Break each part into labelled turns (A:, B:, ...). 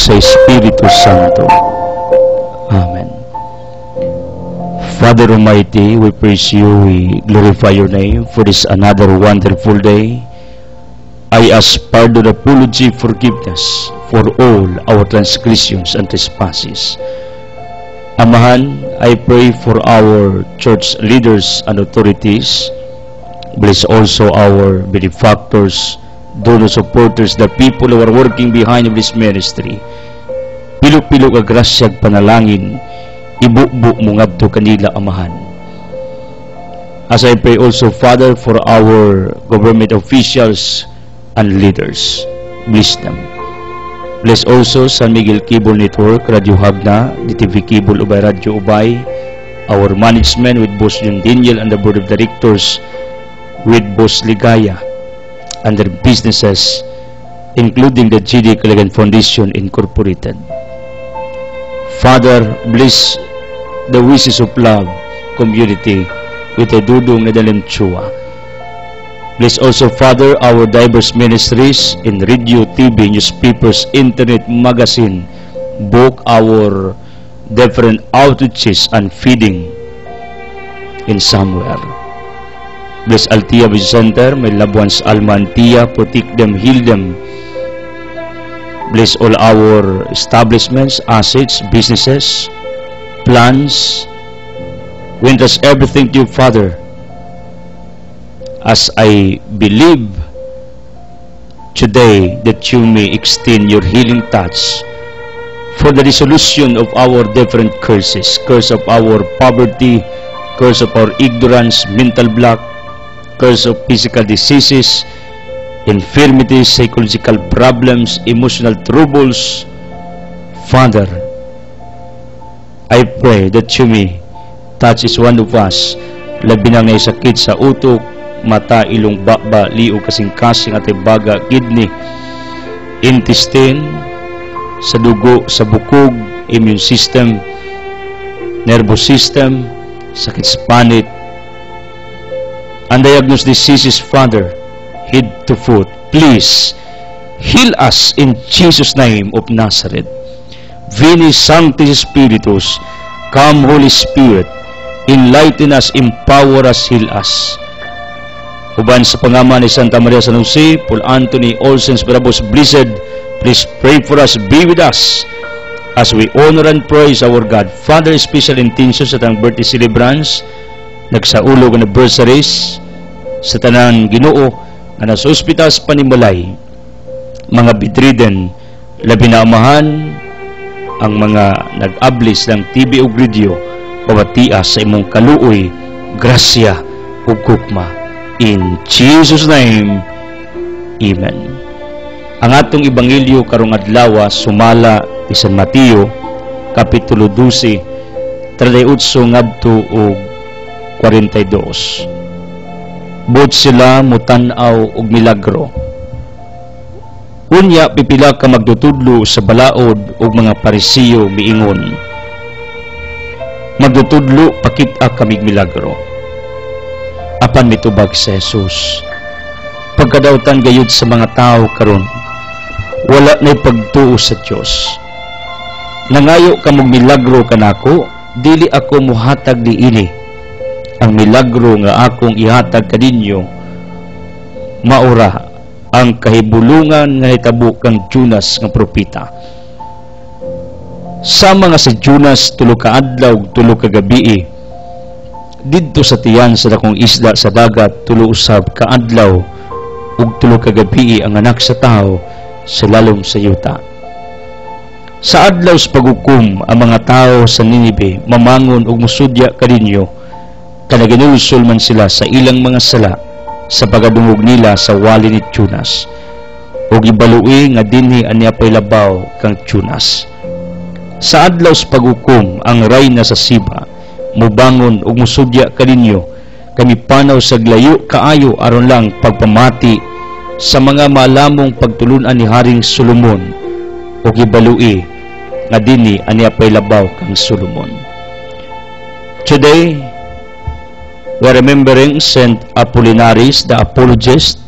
A: sa Espiritu Santo. Amen. Father Almighty, we praise you, we glorify your name for this another wonderful day. I ask pardon, apology, forgiveness for all our transgressions and trespasses. Amahan, I pray for our church leaders and authorities. Bless also our benefactors, donor supporters, the people who are working behind this ministry. Pilo-pilo ka grasyag panalangin, ibu-bu mo ngadto kanila, Amahan. As I pray also, Father, for our government officials and leaders. Bless them. Bless also San Miguel Cable Network, Radio Hagna, DTV Cable Ubay, Radio Ubay, our management with Boss John Daniel and the board of directors with Boss Ligaya and their businesses, including the GD Calagan Foundation Incorporated. Father, bless the Wishes of Love community with a Dudong Nadalim Chua. Bless also, Father, our diverse ministries in radio, TV, newspapers, internet, magazine, book, our different outreaches and feeding in somewhere. Bless Altia Vision Center, my loved ones, Alma and Tia, protect them, heal them. Bless all our establishments, assets, businesses, plans. We entrust everything to you, Father, as I believe today that you may extend your healing touch for the resolution of our different curses, curse of our poverty, curse of our ignorance, mental block, curse of physical diseases, infirmities, psychological problems, emotional troubles. Father, I pray that you may touch each one of us, labi na ngay sakit sa utok, mata, ilong, baba, liog, kasing-kasing, at baga, kidney, intestine, sa dugo, sa bukog, immune system, nervous system, sakit sa panit, undiagnosed diseases, Father, head to foot. Please, heal us in Jesus' name of Nazareth. Veni Sancti Spiritus, come Holy Spirit, enlighten us, empower us, heal us. Uban sa pangalan ni Santa Maria San Jose, Paul Anthony, all saints, Bravos, blessed, please pray for us, be with us, as we honor and praise our God. Father, special intentions sa tang birthday celebrants, nagsaulog na anniversaries, sa tanang Ginoo, na nasa ospitas Panimalay, mga bedridden, labi na Amahan, ang mga nag-ablis ng TV o radio, pabatias sa imong kaluoy, grasya o kukma. In Jesus' name, Amen. Ang atong Ebanghelyo karong adlaw sumala ni San Mateo, Kapitulo 12, 38 ngadto og 42. Bot sila mutanaw og milagro. Unya pipila ka magdutudlo sa balaod og mga Parisiyo miingon, magdutudlo pakit-a kamig milagro. Apan mitubag si Jesus, pagkadautan gayud sa mga tao karon, wala na'y pagtuo sa Diyos. Nangayo ka mong milagro kanako, dili ako muhatag di ini. Ang milagro nga akong ihatag kaninyo, maura ang kahibulungan nga hitabo kang Jonas nga propeta. Sama nga si Jonas tulo ka adlaw, tulo ka gabi, didto sa tiyan sa dakong isda sa dagat, tulo usab ka adlaw ug tulo ka gabi ang anak sa tao sa lalom sa yuta. Sa adlaw sa paghukom, ang mga tao sa Ninive mamangon ug musudya kaninyo, kanaginulsol man sila sa ilang mga sala sa pagadungog nila sa wali ni Jonas, ug ibalui nga dinhi aniya pay labaw kang Jonas. Sa adlaw sa paghukom, ang rayna sa Siba mubangon ug musudya kaninyo, kami panaw sa glayo kaayo aron lang pagpamati sa mga maalamong pagtulunan ni Haring Solomon, ug ibalui nga dinhi aniya pay labaw kang Solomon. Today, we're remembering Saint Apollinaris the Apologist,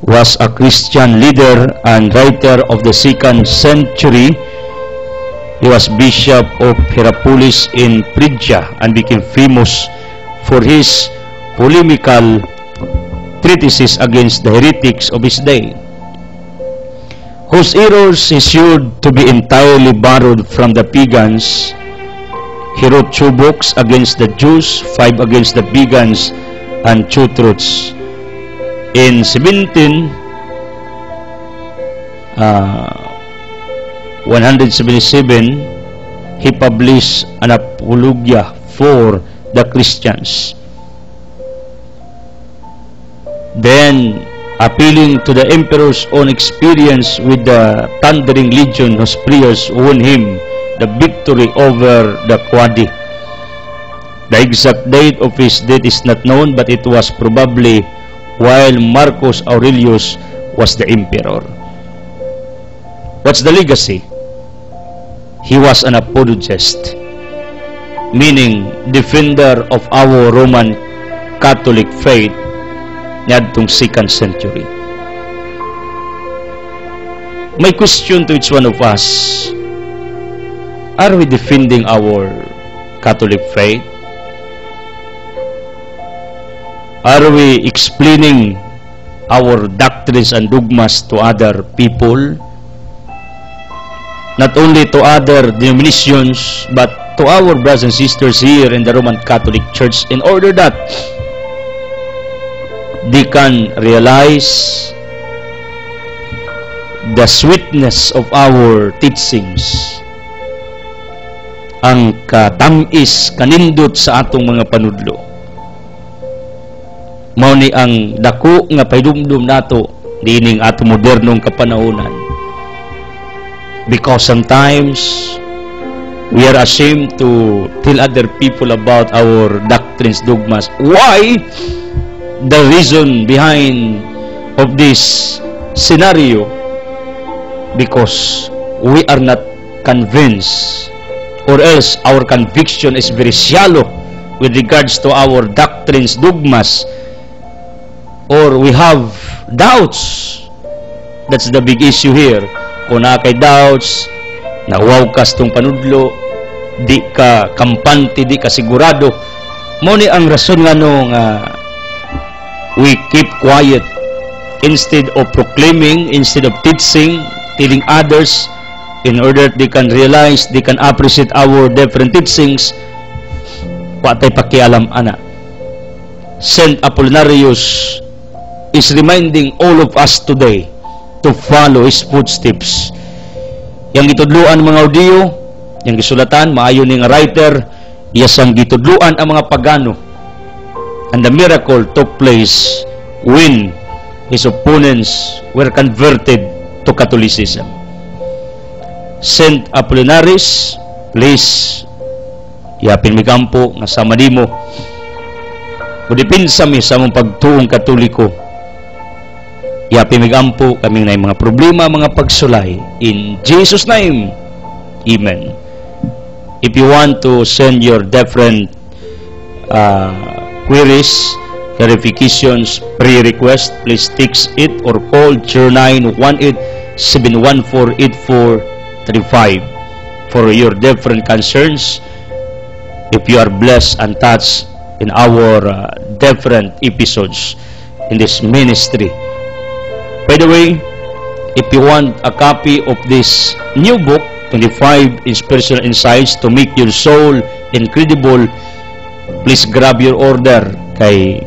A: was a Christian leader and writer of the 2nd century He was bishop of Hierapolis in Phrygia and became famous for his polemical treatises against the heretics of his day, whose errors he showed to be entirely borrowed from the pagans. He wrote 2 books against the Jews, 5 against the pagans, and 2 truths. In 177, he published an apologia for the Christians. Then, appealing to the emperor's own experience with the thundering legion whose prayers won him the victory over the Quadi. The exact date of his death is not known, but it was probably while Marcus Aurelius was the emperor. What's the legacy? He was an apologist, meaning defender of our Roman Catholic faith niadtong 2nd century. My question to each one of us, are we defending our Catholic faith? Are we explaining our doctrines and dogmas to other people? Not only to other denominations, but to our brothers and sisters here in the Roman Catholic Church, in order that they can realize the sweetness of our teachings, ang katamis, kanindot sa atong mga panudlo. Mao ni ang dako nga paidumdum nato dining atong modernong kapanahonan. Because sometimes we are ashamed to tell other people about our doctrines, dogmas. Why? The reason behind of this scenario, because we are not convinced, or else our conviction is very shallow with regards to our doctrines, dogmas, or we have doubts. That's the big issue here. Kung na kay doubts, nawaw ka sa tong panudlo, di ka kampante, di ka sigurado, mo ni ang rason nga nung we keep quiet instead of proclaiming, instead of teaching, telling others, in order they can realize, they can appreciate our different teachings. Patay pakialam ana. Saint Apollinarius is reminding all of us today to follow his footsteps. Yang gitudluan mga audio, yang gisulatan, maayo ni nga writer, iyasang gitudluan ang mga pagano. And the miracle took place when his opponents were converted to Catholicism. Saint Apollinaris, please, yapin mi kampo nga sama nimo. Mudipinsa mi sa mong pagtuong Katoliko. Yapin mi kampo kami na mga problema, mga pagsulay. In Jesus' name, Amen. If you want to send your different queries, clarifications, pre-request, please text it or call 0918-714-8435 for your different concerns. If you are blessed and touched in our different episodes in this ministry. By the way, if you want a copy of this new book, 25 Inspirational Insights to Make Your Soul Incredible, please grab your order kay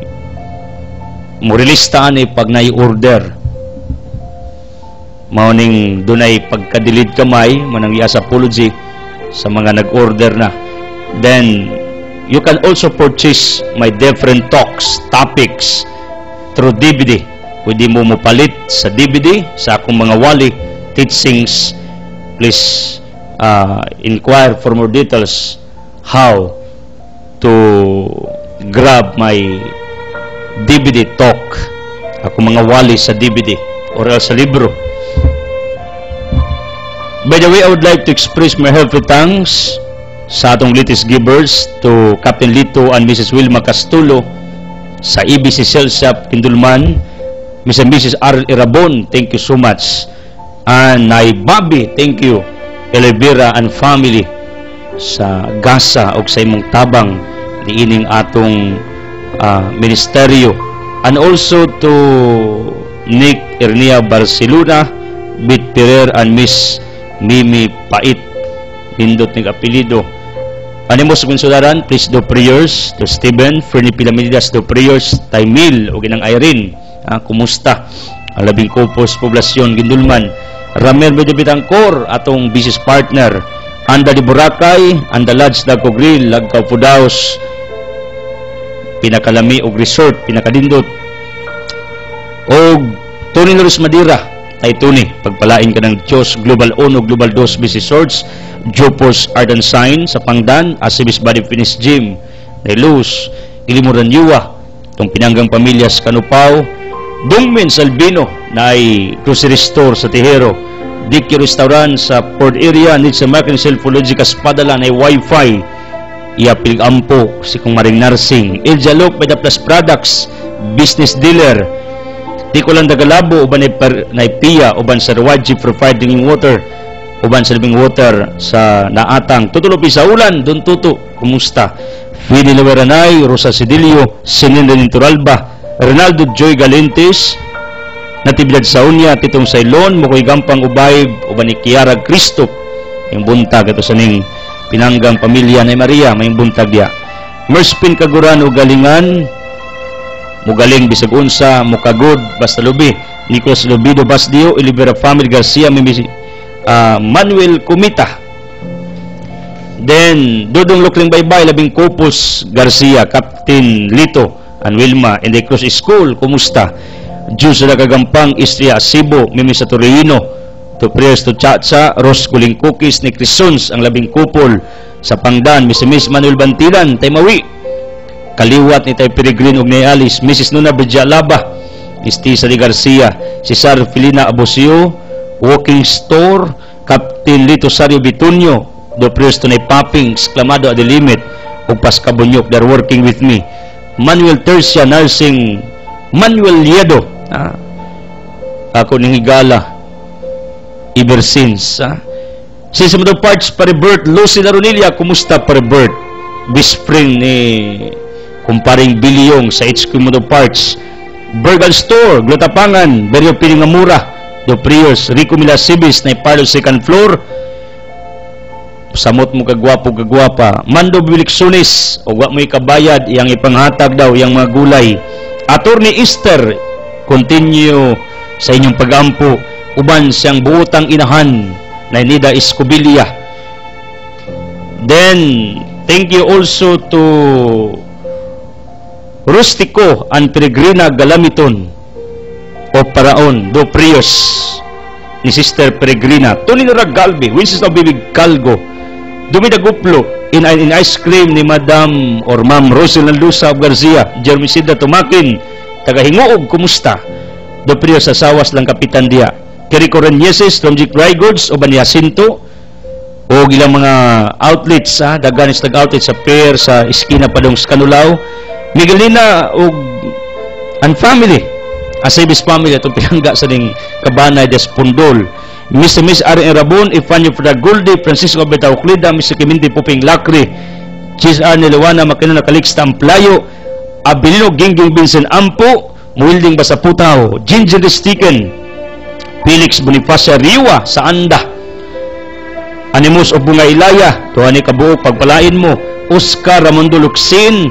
A: morelistaan pag nai-order. Mauning dunay pagka-delete kamay, manang ias apology sa mga nag-order na. Then, you can also purchase my different talks, topics through DVD. Pwede mo mapalit sa DVD, sa akong mga wali, teachings. Please inquire for more details how to grab my DVD talk, akong mga wali sa DVD or else sa libro. By the way, I would like to express my heartfelt thanks sa atong latest givers, to Captain Lito and Mrs. Wilma Castulo sa EBC Cell Shop Indulman, Mrs. and Mrs. R. Irabon, thank you so much. And Nay Bobby, thank you. Elvira and family sa Gaza o sa imong tabang niining atong ministeryo, and also to Nick Ernia Barcelona, Bit Perer, and Miss Mimi Pait, nindot ng apelido. Animos konsularan, please do prayers to Stephen Fernie Pilamidas, do prayers Taymil o ginang Irene, kumusta ang labing kupos poblasyon Gindulman. Ramel Medyo Bitangkor, atong business partner. Anda di Boracay, Anda Lodge Dagko Grill, Lagkaw Pudaos, pinakalami og resort, pinakadindot. Og Tony Loris Madira, ay Tony, pagpalain ka ng Diyos, Global 1 o Global 2 Business Resorts, Jopos Art and Sign sa Pangdan, Asibis Body Fitness Gym, Nelus, Ilimuran Yuwa, itong pinanggang pamilyas Kanupaw, Dungmen Salbino, na ay grocery store sa Tihero, Dikyo Restaurant sa Port Area, Nitsa Marketing Self-Logica Spadala, na ay Wi-Fi, Iapil Ampo, si Kung Maring Narsing, El Jalok by the Plus Products, Business Dealer, di ko lang Dagalabo, uban na Pia, uban sa Rawaji Purified Drinking Water, uban sa Living Water sa Naatang, tutulopi sa ulan, Don Tuto, kumusta? Fidi Laveranay, Rosa Sedilio, Sininda Ninturalba, Ronaldo Joy Galentes, natibilad sa Unya, Titong Sailon, Mukoy Gampang Ubayb, uban ni Kiara Cristo, yung buntag, ito sa ning pinanggang pamilya na Maria, may buntag diya. Merspin Kaguran o Galingan, Mugaling bisag unsa, Mukagod, basta lubi, Nicolas Lobido Basdio, Olivera Family Garcia, Manuel Kumita. Then, Dudong Lukling Baybay, Labing Kupos Garcia, Captain Lito, and Wilma, and the Cruz School, kumusta? Diyos na Kagampang, Istria Cebu, Mimi sa Torino, to prayers to Chacha, Ros Kuling Cookies, ni Crisons, ang Labing Kupol, sa Pangdan, Miss Manuel Bantilan, Taymawi, Kaliwat ni Tay Peregrino ug ni Alice, Mrs. Nuna Bejalaba, Istisa de Garcia, Cesar Filina Abosio, Walking Store, Captain Lito Sario Bitunyo, do prayers to ni Paping, Exclamado at the Limit, ug Pascabunyok, they're working with me. Manuel Tercia Nursing, Manuel Liedo, ako ning higala, ever since. Si sa mga parts, Parebert, Lucy Laronilia, kumusta Parebert? Best friend ni kumparing Bilyong sa HQ Moto Parts. Burgal Store, Glutapangan, Beryo Pilingamura, do prayers, Rico Milasibis, na ipalo second floor, samot mo kagwapo-kagwapa, Mando Biliksunis, o wa mo ikabayad, iyang ipanghatag daw, iyang mga gulay. Attorney Easter, continue sa inyong pag-ampo, uban siyang buotang inahan, na Nida Escobilia. Then, thank you also to Rustico and Peregrina Galamiton o Paraon, do prayers ni Sister Peregrina, Tony Naragalbi, Winston Bibig Calgo, Dumida Guplo, in ice cream ni Madam or Ma'am Rosel Lusa Garcia, Jeremy Sida Tumakin, taga-Hinguog, kumusta? Do prayers sa sawas lang Kapitan Dia, Kiriko Renieses, from Jik Rygoods, o Banyasinto, o ilang mga outlets, daganis nag-outlets sa Pier, sa Iskina Padong Scanulao, Miguelina o and family, Asibis family, itong pinangga sa ning Cabanay des Pundol, Mr. Miss R.N. Rabon, Ifanyo Fragoldi, Francisco Betao Clida, Mr. Kiminti Puping Lakri, Chis R. Nilawana, Makinuna Calixta Amplayo, Abilino Gingging Vincent Ampo, Muilding Basaputaw, Ginger Sticken, Felix Bonifacia Riwa sa Anda, Animus o Bunga Ilaya, Tuhani Kabuok, pagpalain mo, Oscar Ramondo Luxin,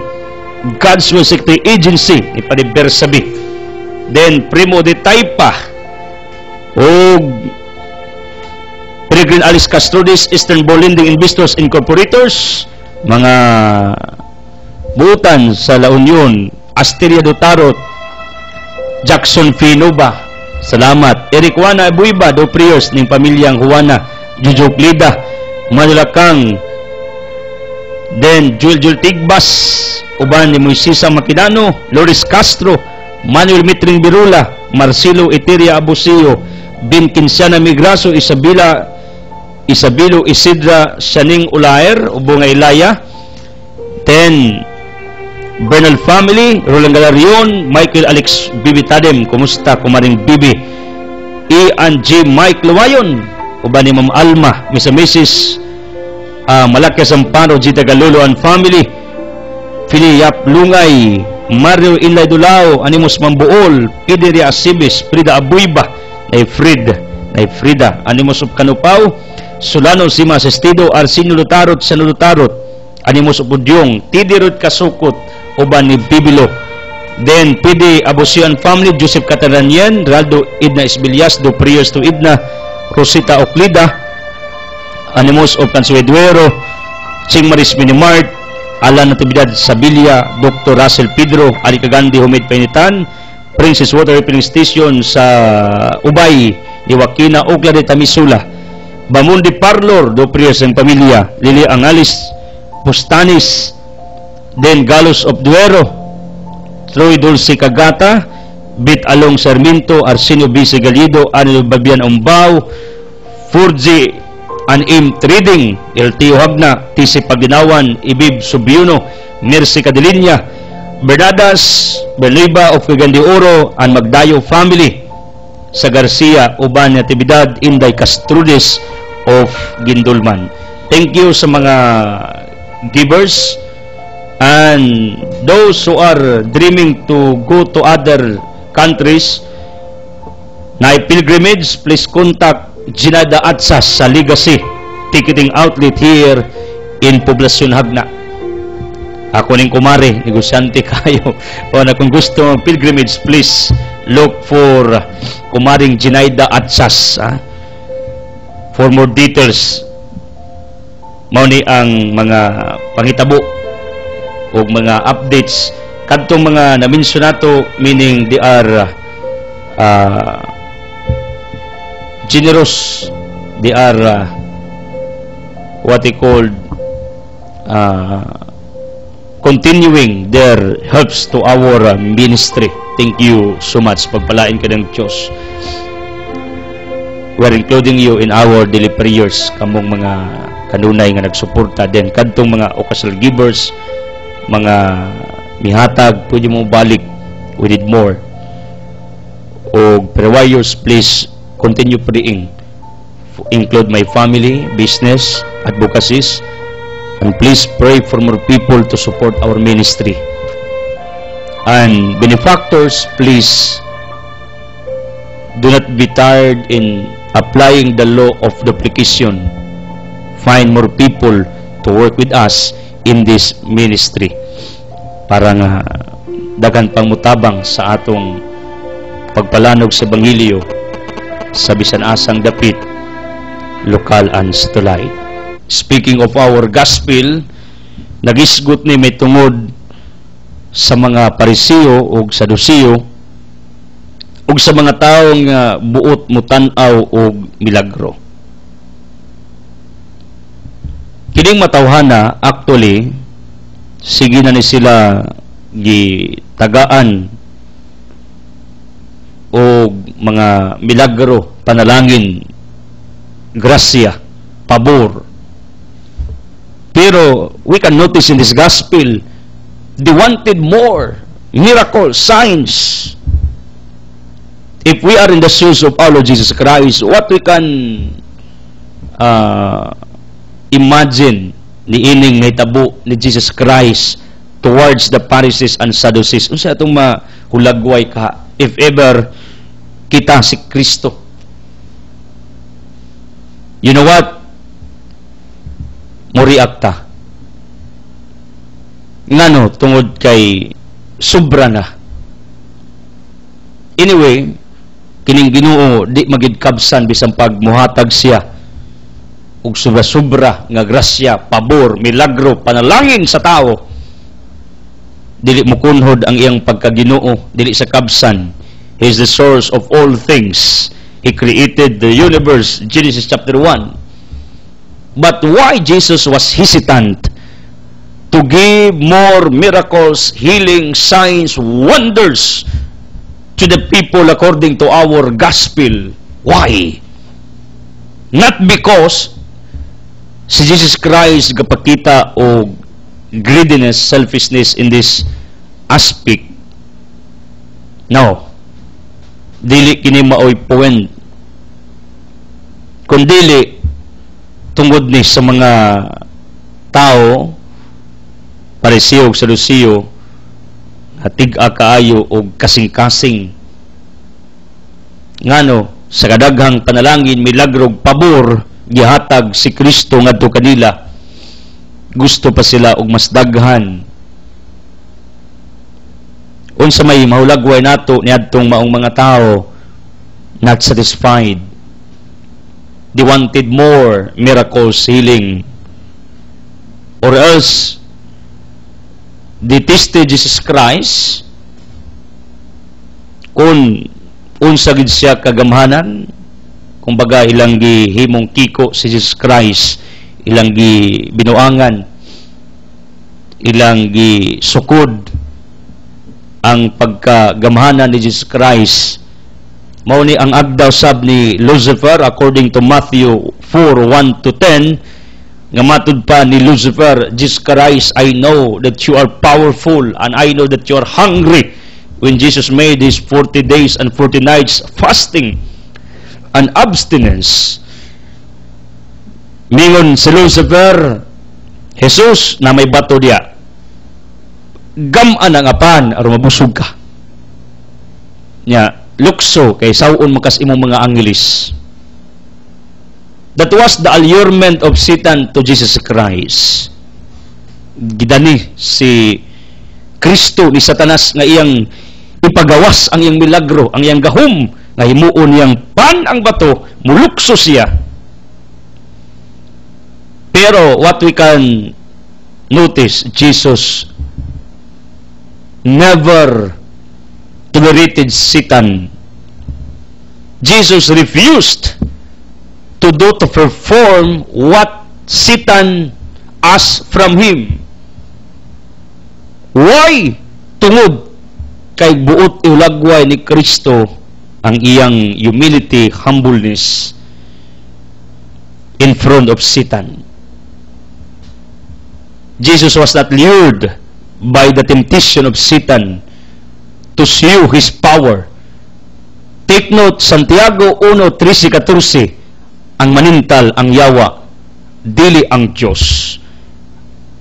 A: God's Will Secretary Agency, ni Paniber Sabi. Then, Primo de Taipa, o Peregrine Alice Castrodes, Eastern Ball Lending Investors Incorporators, mga buutan sa La Union, Asteria Dotarot, Jackson Finova, salamat. Eric Juana Buiba, do prayers ning pamilyang Juana, Jojo Plida, Manila Kang, then Jul Tigbas, uban ni Moisesa Maquinano, Loris Castro, Manuel Mitring Birula, Marcelo Eteria Abusio, Bin Kinsiana Migraso, Isabelo Isidra Shaning Ulaer, Ubunga Ilaya, then Bernal Family, Roland Galarion, Michael Alex Bibi Tadem, kumusta kumaring Bibi, E&G Mike Luwayon, uban ni Ma'am Alma, Mrs. Malakyas Amparo, Gita Galulo and family, Philip Lungay, Mario Inlay Dulao, Animus Mambuol, Pideria Asibis, Frida Abuyba, Frida, Animus of Canupao, Solano Sima Sestido, Arsenio Lutarot, San Lutarot, Animus of Udyong, Tidirot Kasukot, uban ni Bibilo. Then, Pidi Abosian family, Joseph Cataranian, Raldo Idna Esbilias, do prayers to Idna, Rosita Oclida, Animus of Cansueduero, Sing Maris Minimart, Alan Natividad Sabilia, Dr. Russell Pedro, Ali Cagandi Humid Penitan, Princess Water Refilling Station sa Ubay, Diwakina, Ocla de Tamisula, Bamundi Parlor, do prayers ng pamilya, Lili Angalis, Pustanis, then Galos of Duero, Troy Dulce Cagata, Bit Along Sarmiento, Arsenio B. Galido, Anil Babian Umbao, Furji Anim Trading, LTO Hagna, TC Pagdinawan, Ibib Subiuno, Mercy Cadilinya, Bernadas, Berliba of Cagandi Oro, and Magdayo family sa Garcia, uban ni Natividad, Inday Castrudes of Gindulman. Thank you sa mga givers. And those who are dreaming to go to other countries na pilgrimage, please contact Ginada Atsas sa Legacy Ticketing Outlet here in Poblacion Hagna. Ako ning kumare, negosyante kayo. O na kung gusto ng pilgrimage, please look for kumaring Ginada Atsas. For more details, mao ni ang mga pangitabo o mga updates kadtong mga na-mention nato, meaning they are generous, they are what they called continuing their helps to our ministry. Thank you so much. Pagpalain ka ng Diyos. We are including you in our daily prayers, kamong mga kanunay nga nagsuporta, then kadtong mga occasional givers, mga mihatag, pwede mo balik, we need more. O prayers, please continue praying. Include my family, business, advocacies, and please pray for more people to support our ministry. And benefactors, please do not be tired in applying the law of duplication. Find more people to work with us in this ministry para nga dagan pang mutabang sa atong pagpalanog sa Ebanghelyo sa bisan asang dapit, lokal and satellite. Speaking of our gospel, nagisgot ni may tungod sa mga Pariseo o Saduceo o sa mga taong buot mutanaw o milagro. Kining matawhana, actually, sige na ni sila gitagaan o mga milagro, panalangin, grasya, pabor. Pero we can notice in this gospel, they wanted more miracles, signs. If we are in the shoes of our Lord Jesus Christ, what we can imagine ni ining nahitabo ni Jesus Christ towards the Pharisees and Sadducees. Unsa atong mahulagway ka if ever kita si Kristo? You know what? Moriak ta. Ngano tungod kay sobra na. Anyway, kining Ginoo di magidkabsan bisan pag muhatag siya ug sobra-sobra nga grasya, pabor, milagro, panalangin sa tao. Dili mo kunhod ang iyang pagkaginoo, dili sa kabsan. He is the source of all things. He created the universe, Genesis chapter 1. But why Jesus was hesitant to give more miracles, healing, signs, wonders to the people according to our gospel? Why? Not because si Jesus Christ gapakita o greediness, selfishness in this aspect. No. Dili kini maoy point. Kundili tungod ni sa mga tao Pariseo ug Saduceo hatig-a kaayo og kasing-kasing ngano sa kadaghang panalangin milagrog pabor gihatag si Kristo ngadto kanila, gusto pa sila og mas daghan. Unsa may mahulagway nato niadtong maong mga tao not satisfied. They wanted more miracles, healing. Or else, they tested Jesus Christ kung unsa gid siya kagamhanan, kumbaga ilang gihimong kiko si Jesus Christ, ilang binuangan, ilang gisukod ang pagkagamhanan ni Jesus Christ. Mao ni ang agdaw sab ni Lucifer according to Matthew 4:1-10, nga matud pa ni Lucifer, Jesus Christ, I know that you are powerful and I know that you are hungry. When Jesus made his 40 days and 40 nights fasting and abstinence, mingon si Lucifer, Jesus na may bato diya, gaman ang apan aron mabusog ka nya, lukso kay sawon makas imong mga angelis. That was the allurement of Satan to Jesus Christ. Gidani si Kristo ni Satanas nga iyang ipagawas ang iyang milagro, ang iyang gahom, nga himuon niyang pan ang bato, mulukso siya. Pero what we can notice, Jesus never tolerated Satan. Jesus refused to perform what Satan asked from him. Why? Tungod kay buot iulagway ni Kristo ang iyang humility, humbleness in front of Satan. Jesus was not lured by the temptation of Satan to show his power. Take note, Santiago 1:13-14, ang manintal, ang yawa, dili ang Diyos.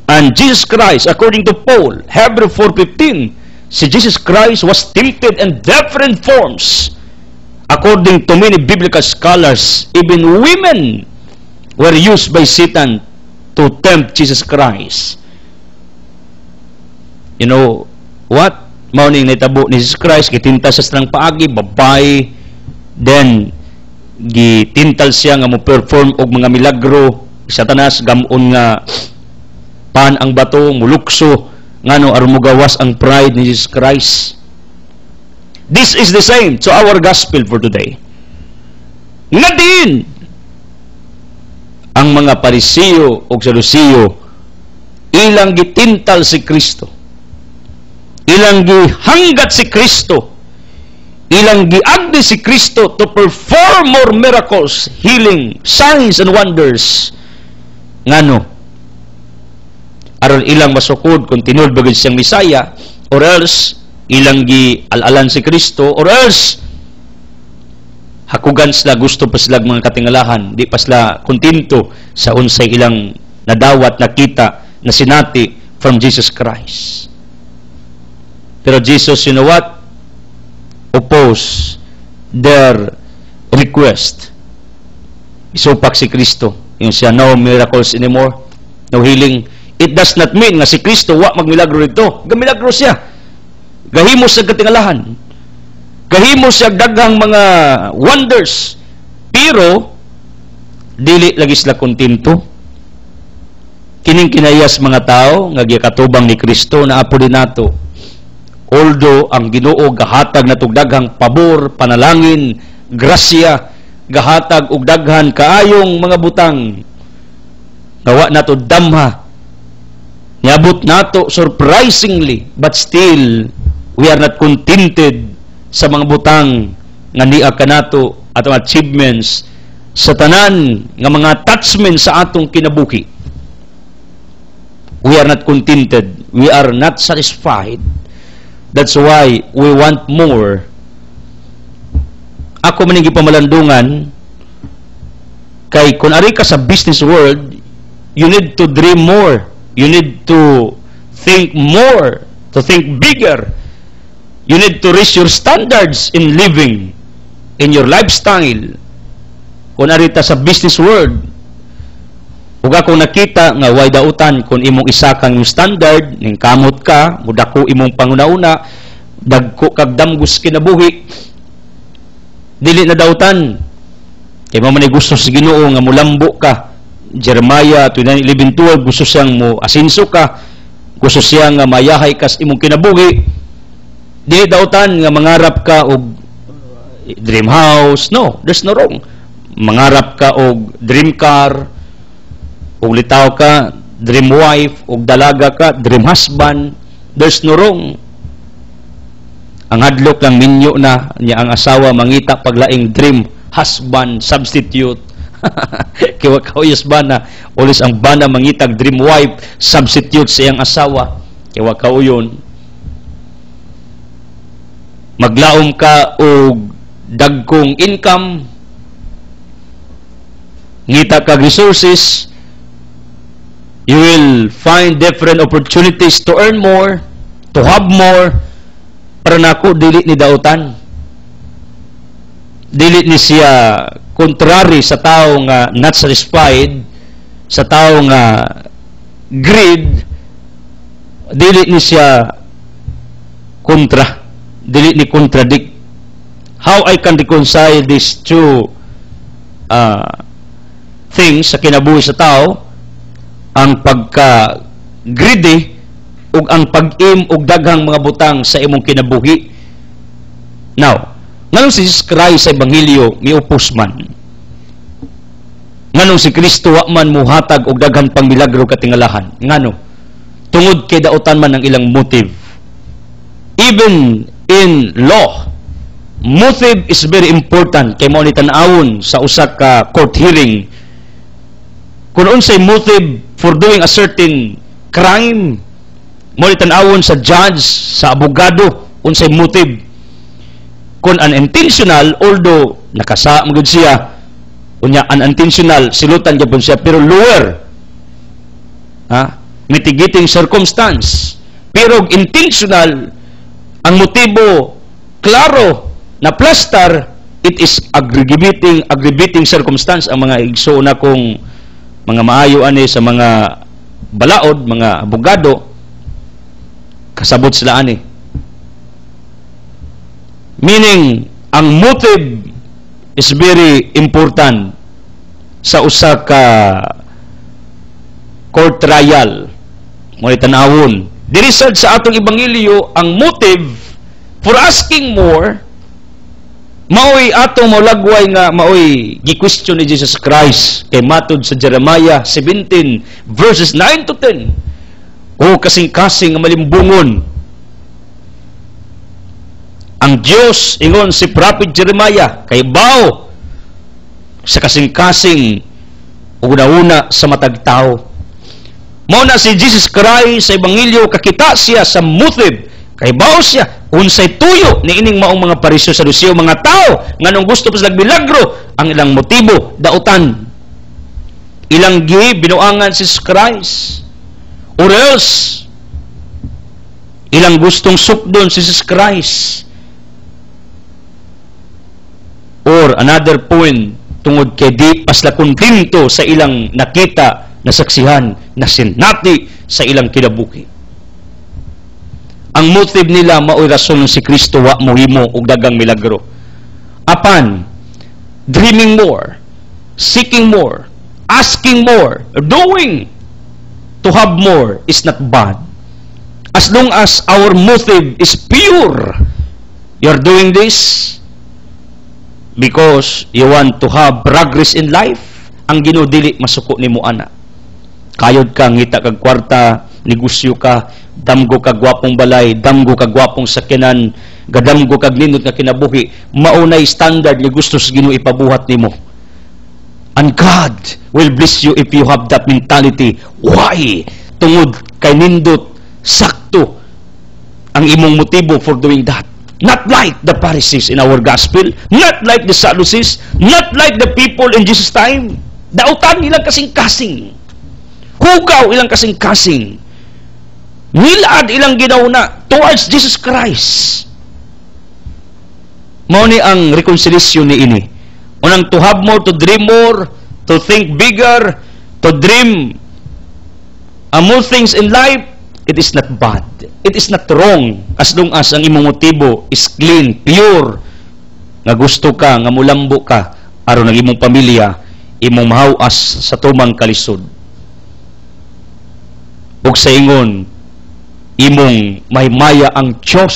A: And Jesus Christ, according to Paul, Hebrews 4:15, si Jesus Christ was tempted in different forms. According to many biblical scholars, even women were used by Satan to tempt Jesus Christ. You know what? Mauning naitabo ni Jesus Christ, gitinta sa strang paagi, babae, then gitintal siya nga mo perform og mga milagro. Satanas gamon nga pan ang bato, mulukso ngano aron mogawas ang pride ni Jesus Christ. This is the same to our gospel for today. Nga din ang mga Pariseo ug Saduceo ilang gitintal si Kristo, ilang gihanggat si Kristo, ilang giagdi si Kristo to perform more miracles, healing, signs and wonders. Ngano? Aron ilang masukod kung tinud bagay siyang Misaya, or else ilang gialalan si Kristo, or else hakugan sila, gusto pa sila mga katingalahan, di pa sila kontento sa unsay ilang nadawat, nakita, na sinati from Jesus Christ. Pero Jesus, you know what? Oppose their request. Isupak si Kristo. Yung siya, no miracles anymore, no healing. It does not mean nga si Kristo wa magmilagro rito. Gamilagro siya. Gahimo sa katingalahan. Gahimo siya daghang mga wonders. Pero dili lagi sila kontento. Kining kinayas mga tao nga gikatubang ni Kristo na apo din nato. Although ang Ginoo gahatag natog daghang pabor, panalangin, grasya, gahatag og daghan kaayong mga butang, nawa nato damha, niabot nato surprisingly, but still we are not contented sa mga butang nga niya kanato atong achievements sa tanan nga mga attachments sa atong kinabuhi. We are not contented, we are not satisfied. That's why we want more. Ako man gipamalandungan Kay kung ari ka sa business world, you need to dream more. You need to think more, to think bigger. You need to raise your standards in living, in your lifestyle. Kung ari ta sa business world, ug akong nakita nga way dautan kung imong isa kang yung standard, ning kamot ka, mudako imong pangunauna, dagko kag damgus kinabuhi, dili na dautan. Kay mo man gusto sa Ginoo nga mulambo ka. Jeremiah 29:11-12, gusto siyang mo asinso ka, gusto siyang nga mayahay ka sa imong kinabuhi. Dili dautan nga mangarap ka og dream house. No, there's no wrong. Mangarap ka og dream car, og litaw ka dream wife, og dalaga ka dream husband. There's no wrong. Ang hadlok lang minyo na niya ang asawa mangita paglaing dream husband substitute. Kiwa kauyos ba na ulis ang bana mangitag dream wife substitute sa iyang asawa. Kiwa kauyon. Maglaom ka og dagkong income, ngita kag resources, you will find different opportunities to earn more, to have more. Para nako dili ni dautan, dili ni siya contrary sa tao nga not satisfied, sa tao nga greed, dili ni siya kontra, dili ni contradict. How I can reconcile these two things sa kinabuhi sa tao, ang pagka greedy ug ang pag-im og daghang mga butang sa imong kinabuhi. Now, nganong si Jesus Christ sa Ebanghelyo miupos man? Nganong si Kristo wa man muhatag og daghang pang milagro katingalahan? Ngano? Tungod kay dautan man ang ilang motive. Even in law, motive is very important. Kay mao ni tan-awon sa usa ka court hearing, kung unsay motive for doing a certain crime, mao ni tan-awon sa judge, sa abogado, unsay motive. Kung unintentional, although nakasa magud siya, unya unintentional silutan gyapon siya, pero lower, mitigating circumstance. Pero intentional, ang motibo klaro na plaster, it is aggravating circumstance. Ang mga igsoon na kong mga maayo ani sa mga balaod, mga abogado, kasabot sila ani. Meaning, ang motive is very important sa usa ka court trial. Mo tanawon. Diri sad sa atong ebanghelyo, ang motive for asking more, maoy atong maulagway nga maoy gi-question ni Jesus Christ kay matud sa Jeremiah 17 verses 9 to 10. O kasing-kasing nga malimbungon ang Dios ingon si prophet Jeremiah kay bao sa kasing-kasing una-una sa matag tao. Mao na si Jesus Christ sa ebanghelyo, kakita siya sa motive kay bao siya unsay tuyo ni ining maong mga Pariseo sa Saduceo, mga tao nganong gusto pa sila milagro. Ang ilang motibo dautan, ilang binuangan si Jesus Christ, or else ilang gustong sukdon si Jesus Christ, or another point tungod kay di pasla kontento sa ilang nakita na saksihan na sinati sa ilang kinabuhi. Ang motive nila maoy rason si Kristo wa mohimo og dagang milagro. Apan dreaming more, seeking more, asking more, doing to have more is not bad. As long as our motive is pure, you're doing this because you want to have progress in life. Ang Ginoo dili masuko nimo ana. Kayod ka ngita kag kwarta, negosyo ka, damgo kag gwapong balay, damgo kag gwapong sakyanan, gadamgo kag nindot nga kinabuhi, maunay standard nga gusto sa Ginoo ipabuhat nimo. And God will bless you if you have that mentality. Why? Tungod kay nindot sakto ang imong motibo for doing that. Not like the Pharisees in our gospel, not like the Sadducees, not like the people in Jesus' time. Dautan ilang kasing-kasing. Hugaw ilang kasing-kasing. Nilad ilang ginauna towards Jesus Christ. Mao ni ang reconciliation ni ini. Unang to have more, to dream more, to think bigger, to dream more things in life. It is not bad. It is not wrong as long as ang imong motibo is clean, pure, nga gusto ka, nga mulambo ka, aron ang imong pamilya, imong mahawas sa tumang kalisod. Ug sa ingon, imong mahimaya ang Diyos.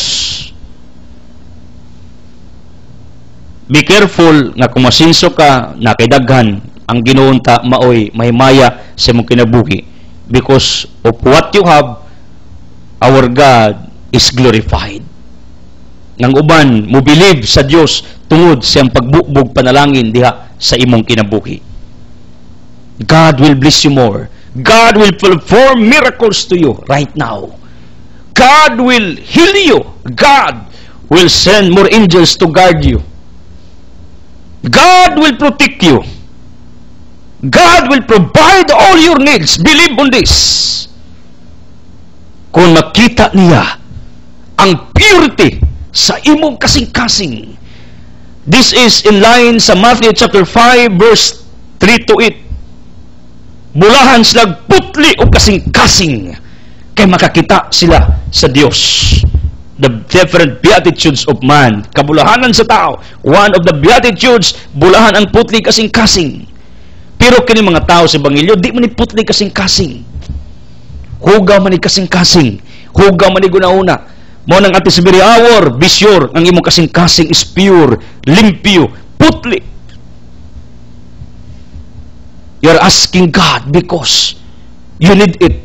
A: Be careful nga kung masinso ka, nakaidaghan, ang ginuunta maoy mahimaya sa imong kinabuhi. Because of what you have, our God is glorified. Nang uban, mo believe sa Dios tungod siyang pagbubog panalangin diha sa imong kinabuhi. God will bless you more. God will perform miracles to you right now. God will heal you. God will send more angels to guard you. God will protect you. God will provide all your needs. Believe on this. Kung makita niya ang purity sa imong kasing-kasing. This is in line sa Matthew chapter 5 verse 3 to 8. Bulahan sila putli o kasing-kasing kay makakita sila sa Dios. The different beatitudes of man. Kabulahanan sa tao. One of the beatitudes, bulahan ang putli kasing-kasing. Pero kini mga tao sa Ebanghelyo, di man ni putli kasing-kasing. Hugaw man ni kasing-kasing. Hugaw man ni guna-una. Mo nang atis very hour, be sure ang imong kasing-kasing is pure, limpyo, putli. You're asking God because you need it.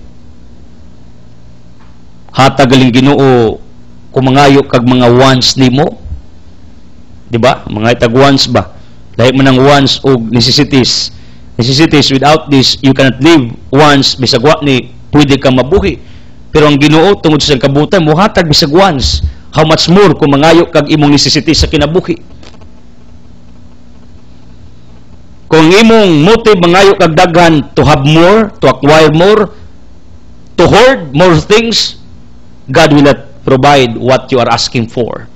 A: Hatagaling Ginoo kung mangayo kag mga wants nimo. Di ba? Mga itag wants ba? Lahi man ang wants o necessities. Necessities, without this, you cannot live. Wants, bisag wa ni, pwede kang mabuhi. Pero ang Ginoo tungod sa kabutan mo hatag bisag once, how much more kung mangayo kag imong necessity sa kinabuhi. Kung imong motive mangayo kag daghan to have more, to acquire more, to hoard more things, God will not provide what you are asking for.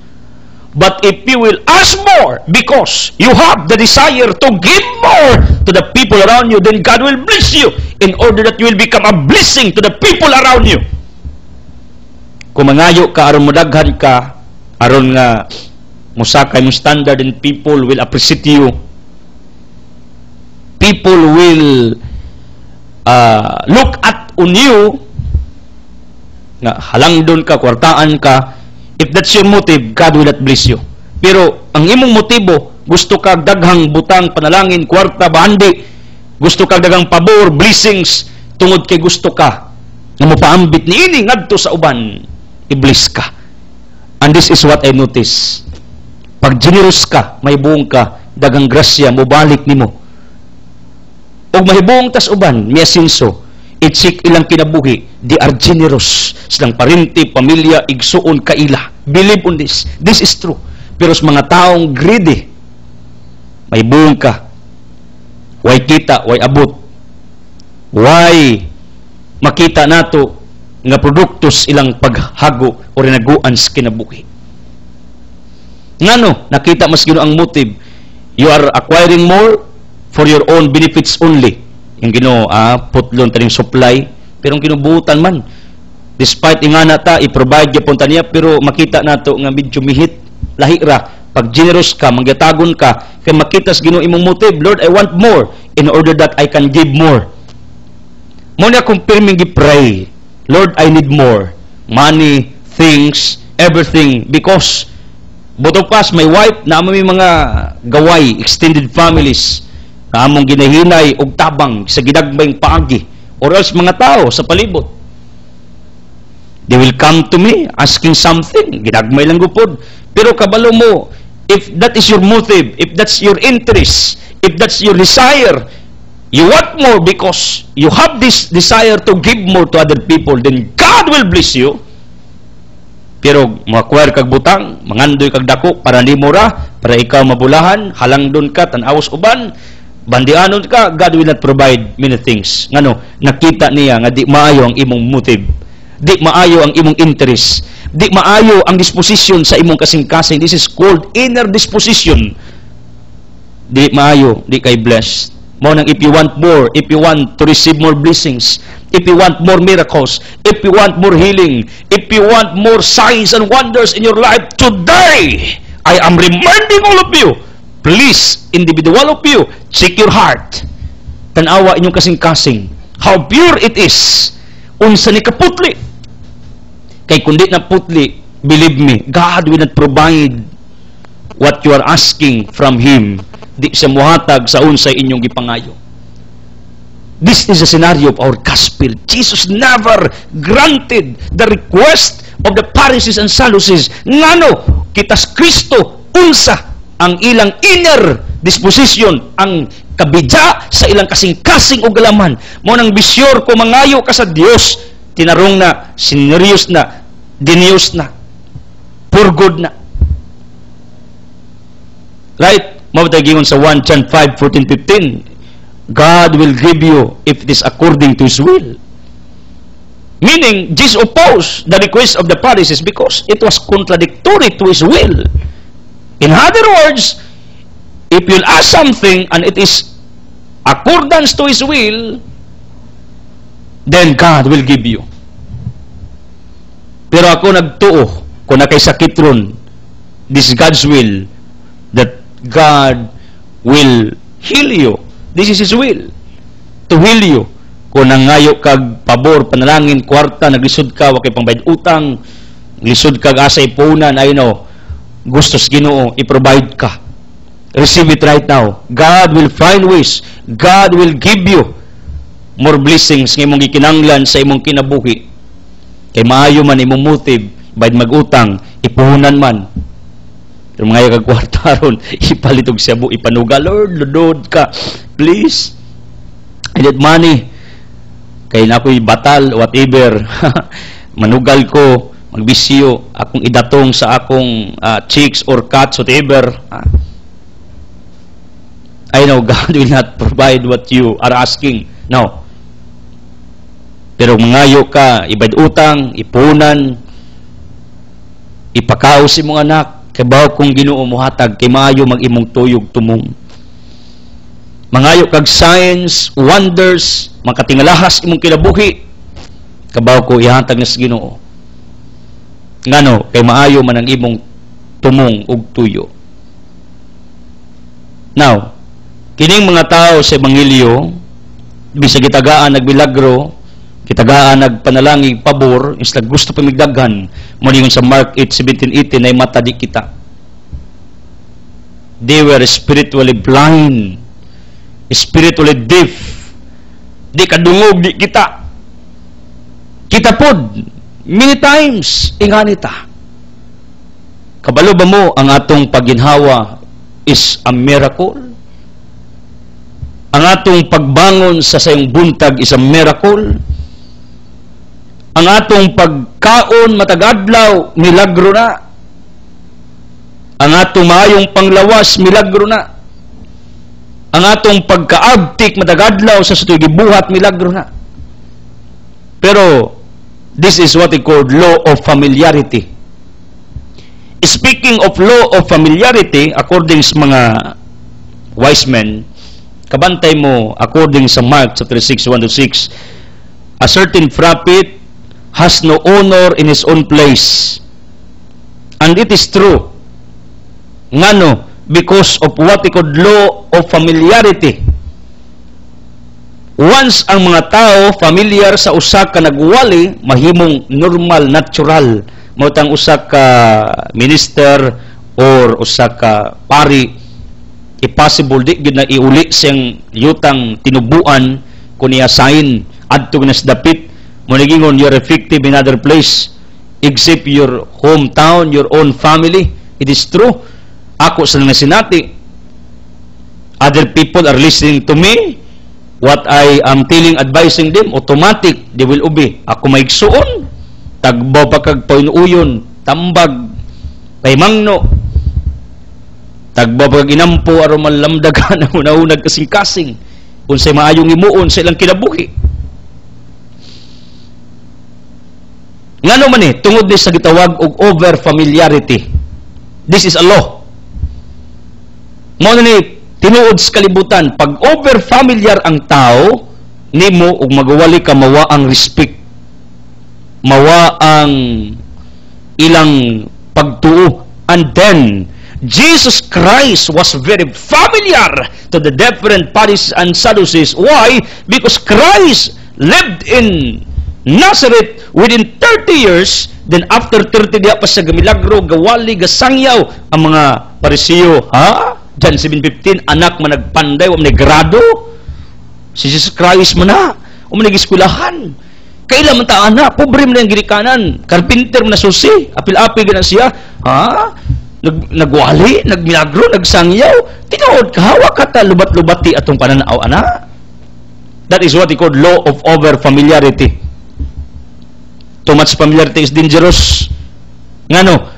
A: But if you will ask more because you have the desire to give more to the people around you, then God will bless you in order that you will become a blessing to the people around you. Kung mangayo ka, aron modaghan ka, aron nga musakay mo standard, and people will appreciate you. People will look at on you, nga halangdon ka, kwartaan ka. If that's your motive, God will not bless you. Pero ang imong motibo, gusto kag daghang butang, panalangin, kwarta, bandi, gusto kag daghang pabor, blessings, tungod kay gusto ka nga mopaambit niini ngadto sa uban, i-bless ka. And this is what I notice. Pag generous ka, may buong ka, daghang grasya mo balik nimo. Og mahibuong tas uban, may asinso, i-check ilang kinabuhi, they are generous. Silang parinti, pamilya, igsuon, kaila. Believe on this. This is true. Pero sa mga taong greedy, may buong ka, way kita, way abot, way makita nato nga produktos ilang paghago o rinaguan sa kinabuhi. Ngano, nakita mas gino ang motive. You are acquiring more for your own benefits only. Yung gino, putlon taning supply, pero ang kinubutan man, despite ingana ta, i-provide yapon ta niya, pero makita nato nga medyo mihit, lahira, pag generous ka, magyatagon ka, kaya makita sa gino imong motive, Lord, I want more, in order that I can give more. Muna kung pirming gi-pray, Lord, I need more, money, things, everything, because, butopas, may wife, na may mga gaway, extended families, na among ginahinay og tabang sa gidagmayng paagi or else mga tao sa palibot, they will come to me asking something, gidagmay lang gupod, pero kabalo mo, if that is your motive, if that's your interest, if that's your desire, you want more because you have this desire to give more to other people, then God will bless you. Pero makuwer kag butang, mangandoy kag dako para ni mura, para ikaw mabulahan, halangdon ka, tan-awas uban, Bandianon ka, God will not provide many things. Ngano, nakita niya nga di maayo ang imong motive. Di maayo ang imong interest. Di maayo ang disposition sa imong kasing-kasing. This is called inner disposition. Di maayo, di kay blessed. Mo nang if you want more, if you want to receive more blessings, if you want more miracles, if you want more healing, if you want more signs and wonders in your life, today, I am reminding all of you, please, individual of you, check your heart. Tanawa inyong kasing-kasing. How pure it is. Unsa ni kaputli. Kay kundi na putli, believe me, God will not provide what you are asking from Him. Di siya muhatag sa unsay inyong gipangayo. This is a scenario of our gospel. Jesus never granted the request of the Pharisees and Sadducees. Ngano, kitas Kristo, unsa ang ilang inner disposition, ang kabidya sa ilang kasing-kasing o galaman. Mo nang bisyur ko mangayo ka sa Dios, tinarong na, sineryos na, dinius na, for good na. Right? Mawatagingon sa 1 John 5:14-15, God will give you if it is according to His will. Meaning, Jesus opposed the request of the Pharisees because it was contradictory to His will. In other words, if you'll ask something and it is accordance to His will, then God will give you. Pero ako nagtuo, kung nakaisakit ron, this is God's will, that God will heal you. This is His will. To heal you. Kung nangayo kag pabor, panalangin, kwarta, naglisod ka, wakay pambayad utang, lisod kag asay punan, I know, gusto sa Ginoo, i-provide ka. Receive it right now. God will find ways. God will give you more blessings ng imong gikinanglan sa imong kinabuhi. Kay maayo man imong motive, bayad magutang, ipuhunan man. Pero mga kagkwartaron, ipalitog siya mo, ipanuga, Lord, Lord ka, please, I need money. Kaya na ako'y batal, whatever, manugal ko, magbisyo, akong idatong sa akong chicks or cats, whatever. I know God will not provide what you are asking. No. Pero mangayo ka, ibayad utang, ipunan, ipakaos si mong anak, kay bawo kung Ginoo muhatag kay maayo mag-imong tuyog tumong. Mangayo kag signs, wonders, makatingalahas imong kinabuhi. Kabaw ko ihatag na sa Ginoo. Ngano kay maayo man ang imong tumong ug tuyo. Now, kining mga tao sa ebanghelyo bisag gitagaan nagbilagro, kitagaan nagpanalangin pabor, isla gusto pamigdaghan, moningon sa Mark 8:17-18 ay mata di kita. They were spiritually blind, spiritually deaf. Di kadungog di kita. Kita pod many times inganita. Kabalo ba mo ang atong paginhawa is a miracle? Ang atong pagbangon sa sayong buntag is a miracle? Ang atong pagkaon matagadlaw, milagro na. Ang atong maayong panglawas, milagro na. Ang atong pagkaabtik matagadlaw sa sutoy gibuhat, milagro na. Pero this is what we call law of familiarity. Speaking of law of familiarity, according sa mga wise men, kabantay mo, according sa Mark chapter 6:1-6, a certain prophet has no honor in his own place. And it is true. Ngano? Because of what we call law of familiarity. Once ang mga tao familiar sa usa ka nagwali, mahimong normal, natural. Mautang usa ka minister or usa ka pari, impossible di gid na iuli siyang yutang tinubuan kun i-assign adto na sa dapit. Monagingon, you're effective in other place except your hometown, your own family. It is true. Ako sa nasinati, other people are listening to me. What I am telling, advising them, automatic, they will obey. Ako maigsuon, tagbaw pa kag painuyon, tambag, paymangno. Tagbabag inampo aron malamdagan ang una-unag kasing-kasing unsay maayong imuon sa ilang kinabuhi. Ngano man tungod ni sa gitawag og over familiarity. This is a law. Mao ni tinuod sa kalibutan, pag over familiar ang tao nimo ug magawali ka mawa ang respect, mawa ang ilang pagtuo. And then Jesus Christ was very familiar to the different Pharisees and Sadducees. Why? Because Christ lived in Nazareth within 30 years. Then after 30 diya pa sa gamilagro, gawali, gasangyaw ang mga Pariseo. John 7:15, anak man nagpanday, wa man grado. Si Jesus Christ man na, wa man nag-eskwelahan. Kailan man ta ana, pobre man ang girikanan, carpenter man na susi, apil-apil gina siya. Nagwali, nagmilagro, nagsangyaw. Tinuod kahawa ka ta lubat-lubati atong pananaw ana. That is what he called law of over familiarity. Too much familiarity is dangerous. Ngano?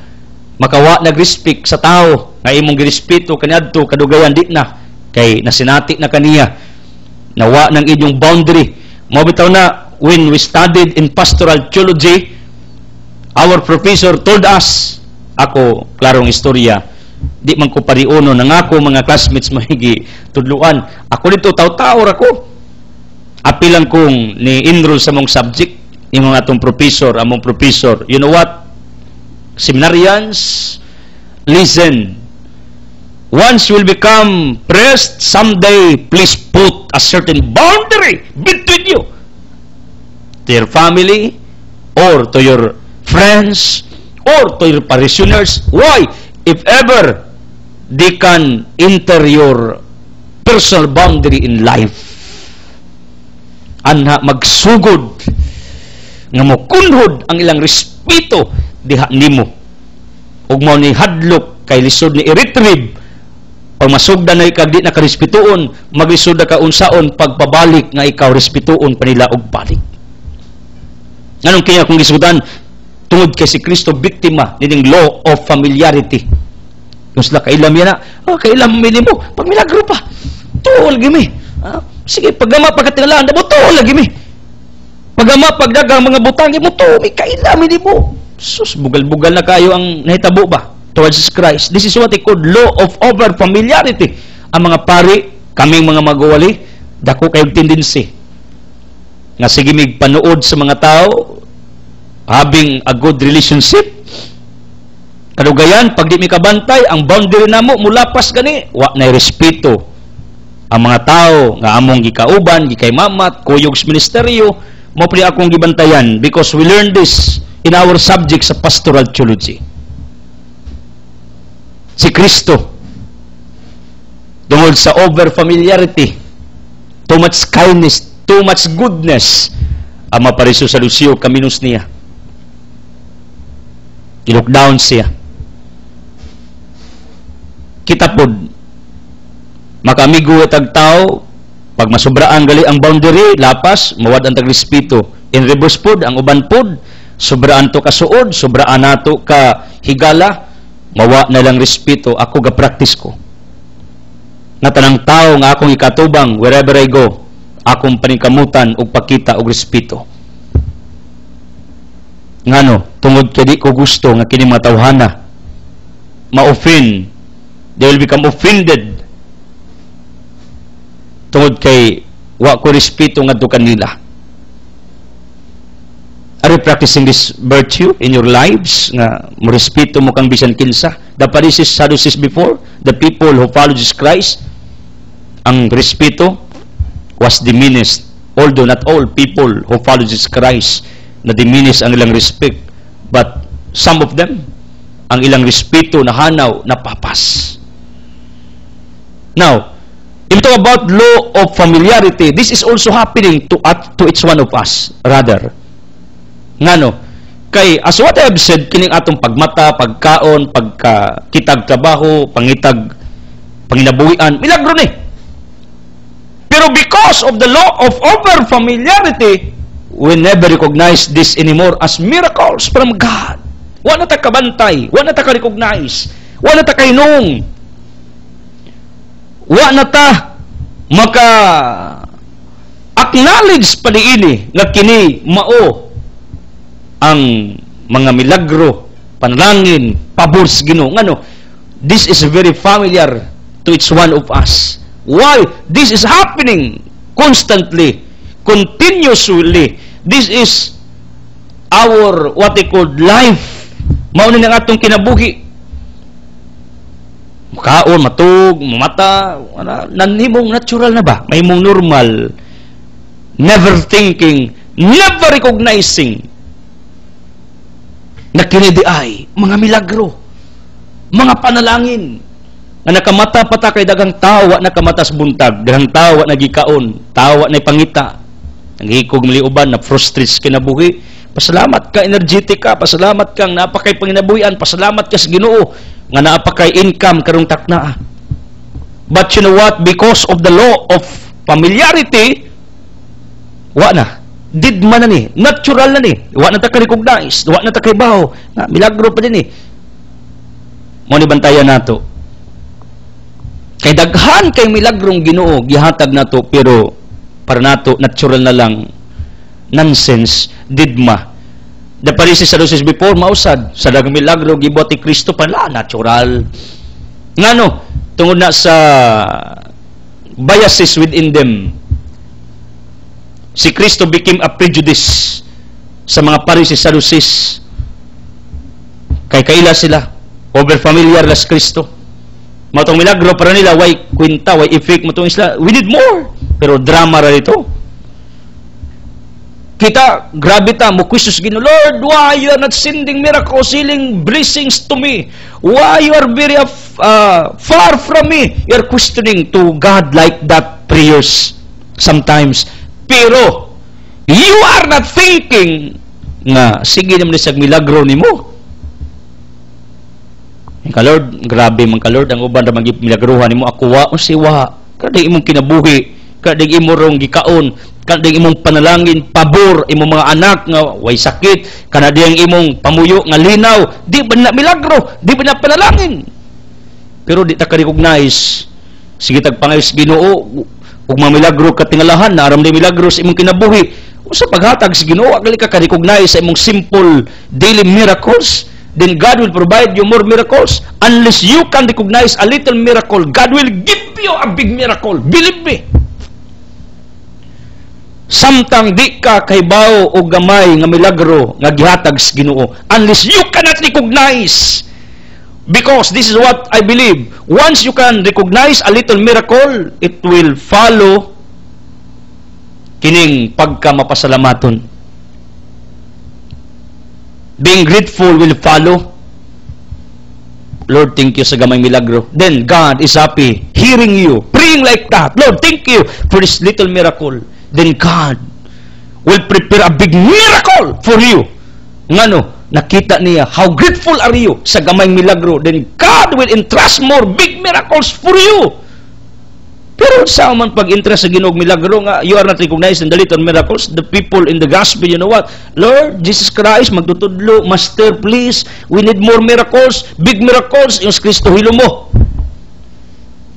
A: Makawa nag-respect sa tao, nga imong girespeto kaniadto kadugayan di na kay nasinati na kaniya. Nawa ng inyong boundary. Mao bitaw na when we studied in pastoral theology, our professor told us, ako klarong istorya, di man ko pariuno nang ako mga classmates mahigi tudluan. Ako dito taw-taw ako. Apilang kong ni-enroll sa mong subject, yung mga atong professor, among professor. You know what? Seminarians, listen. Once you will become priest, someday, please put a certain boundary between you to your family, or to your friends, or to your parishioners. Why? If ever they can enter your personal boundary in life, anha magsugod nga mo kunhod ang ilang respeto diha nimo, ug mao ni hadlok kay lisod ni i-retrieve pag masugdan na ikaw di na karespetuon, maglisod na ka unsaon pagpabalik nga ikaw respetuon panila og balik. Anong kaya kung gisudan tungod kay si Kristo biktima nining law of familiarity. Kung sila kailam yan na, kailam mo, pag milagro pa, tuol gimi. Sige, pagama pagkatingalaan, tuol lagi mi. Pagama pagdagang mga butangi mo, may kailam mo. Sus, bugal-bugal na kayo ang nahitabo ba towards Jesus Christ. This is what they call law of over familiarity. Ang mga pari, kaming mga magawali, dako kayong tendency nga sige mig panood sa mga tao, having a good relationship. Kadugayan, pag di mi kabantay, ang boundary namo mulapas gani, wa na respeto ang mga tao nga among gikauban, gikay mamat, kuyog sa ministeryo, mo pili akong gibantayan because we learned this in our subject sa pastoral theology. Si Kristo, tungod sa over familiarity, too much kindness, too much goodness, ang mapariso sa Lucio, kaminus niya. I-lockdown siya. Kita pod, makamigo at tagtao, pag masubraan gali ang boundary, lapas, mawad ang tagrespeto. In reverse pod, ang uban pod, sobraan to ka suod, sobraan nato ka higala, mawa na lang respeto, ako ga-practice ko. Nga tanang tao nga akong ikatubang, wherever I go, akong paningkamutan og pakita og respeto. Ngano, tungod kay di ko gusto nga kini mga tawhana ma-offend, they will become offended tungod kay wa ko respeto ngadto kanila. Are you practicing this virtue in your lives nga mo respeto mo kang bisan kinsa? The Pharisees, Sadducees before, the people who follow Jesus Christ, ang respeto was diminished. Although not all people who follow Jesus Christ na diminish ang ilang respect, but some of them, ang ilang respeto na hanaw, napapas. Now, if we talk about law of familiarity, this is also happening to each one of us, rather. Ngano? Kay, as what I have said, kining atong pagmata, pagkaon, pagkakitag trabaho, pangitag, panginabuhian, milagro ni. Pero because of the law of over familiarity, we never recognize this anymore as miracles from God. Wala ta kabantay, wala ta ka-recognize, wala ta kainong wa na ta maka acknowledge pa diini nga kini mao ang mga milagro, panalangin, pabor sa Ginoo. Ngano, this is very familiar to each one of us. Why? This is happening constantly, continuously. This is our, what they call, life. Mauna ng atong kinabuhi. Makaon, matug, mamata, nanhimong natural na ba? May mong normal. Never thinking, never recognizing na kinidi ay mga milagro, mga panalangin, na nakamata pata kay dagang tawa nakamatas buntag, dagang tawa nagikaon, tawa na pangita, nangikog maliuban, na frustrates kinabuhi. Pasalamat ka, energetic ka, pasalamat kang napakay panginabuhian, pasalamat ka sa Ginoo, nga napakay income karong takna. But you know what? Because of the law of familiarity, wa na. Did man na ni, natural na ni, wa na ta ka-recognize, wa na ta kaibaho, na milagro pa din ni. Mo ni bantayan nato. Kay daghan kay milagrong Ginoo gihatag nato, pero para nato natural na lang, nonsense, didma. The Pharisees Sadducees before mausad sa daghang milagro gibuhat ni Kristo pala natural. Ngano tungod na sa biases within them. Si Kristo became a prejudice sa mga Pharisees, Sadducees. Kay kaila sila, over familiar las Kristo. Matong milagro para nila, why kwenta, why effect matong isla. We need more. Pero drama ra dito. Kita, grabe ta, mo questions Ginoo, Lord, why you are not sending miracles, healing blessings to me? Why you are very far from me? You are questioning to God like that prayers sometimes. Pero you are not thinking nga sige naman sa milagro nimo. Ka Lord, grabe man ka Lord, ang uban ra magipmilagrohan nimo, ako wa siwa. Kada imong kinabuhi, kada imo rong gikaon, kada imong panalangin, pabor imong mga anak nga way sakit, kada diyang imong pamuyo nga linaw, di ba na milagro, di ba na panalangin. Pero di ta ka-recognize, sige tagpangayos Ginoo, ug mga milagro katingalahan, naaram na milagro sa imong kinabuhi. Usa paghatag sa Ginoo, agali ka ka-recognize sa imong simple daily miracles, then God will provide you more miracles. Unless you can recognize a little miracle, God will give you a big miracle. Believe me. Samtang di ka kaybaw o gamay nga milagro nga gihatag sa Ginoo, unless you cannot recognize. Because this is what I believe. Once you can recognize a little miracle, it will follow kining pagka mapasalamaton. Being grateful will follow. Lord, thank you sa gamay milagro. Then God is happy hearing you, praying like that. Lord, thank you for this little miracle. Then God will prepare a big miracle for you. Ngano? Nakita niya, how grateful are you sa gamay milagro. Then God will entrust more big miracles for you. Pero sa man pag-interest sa Ginoo milagro nga, you are not recognizing the little miracles. The people in the gospel, you know what? Lord, Jesus Christ, magtutudlo, Master, please, we need more miracles, big miracles, yung Kristo hilo mo.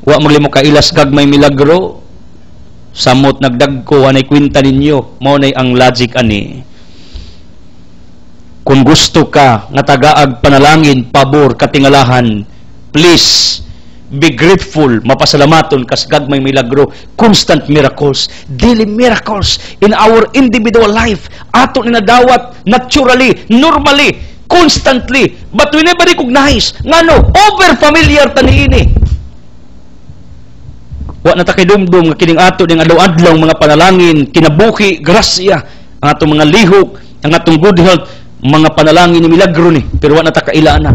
A: Wa maglimo kailas gagmay milagro, samot nagdagko, anay kwenta ninyo, maunay ang logic ani. Kung gusto ka nga tagaag panalangin, pabor, katingalahan, please be grateful, mapasalamaton kas gagmay milagro, constant miracles, daily miracles in our individual life. Ato na nadawat naturally, normally, constantly, but we never recognize ngano over familiar taniini. Wa na ta kay dumdum nga kining ato ning adlaw-adlaw mga panalangin, kinabuhi, grasya, ang atong mga lihok, ang atong good health, mga panalangin ni milagro ni, pero wala na takailaan na.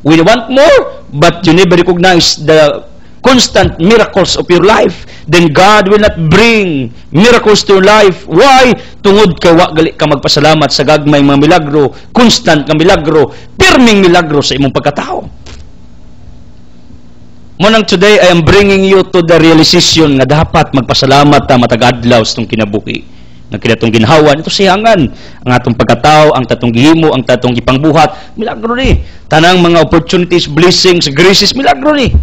A: We want more, but you never recognize the constant miracles of your life. Then God will not bring miracles to your life. Why? Tungod kay wa gali ka magpasalamat sa gagmay mga milagro, constant nga milagro, pirming milagro sa imong pagkatao. Munang today, I am bringing you to the realization nga dapat magpasalamat ta matag-adlaw sa itong kinabuhi. Nga kinatong ginhawan, ito siyangan ang atong pagkatao, ang tatong gihimo, ang tatong gipangbuhat, milagro ni. Tanang mga opportunities, blessings, graces, milagro ni.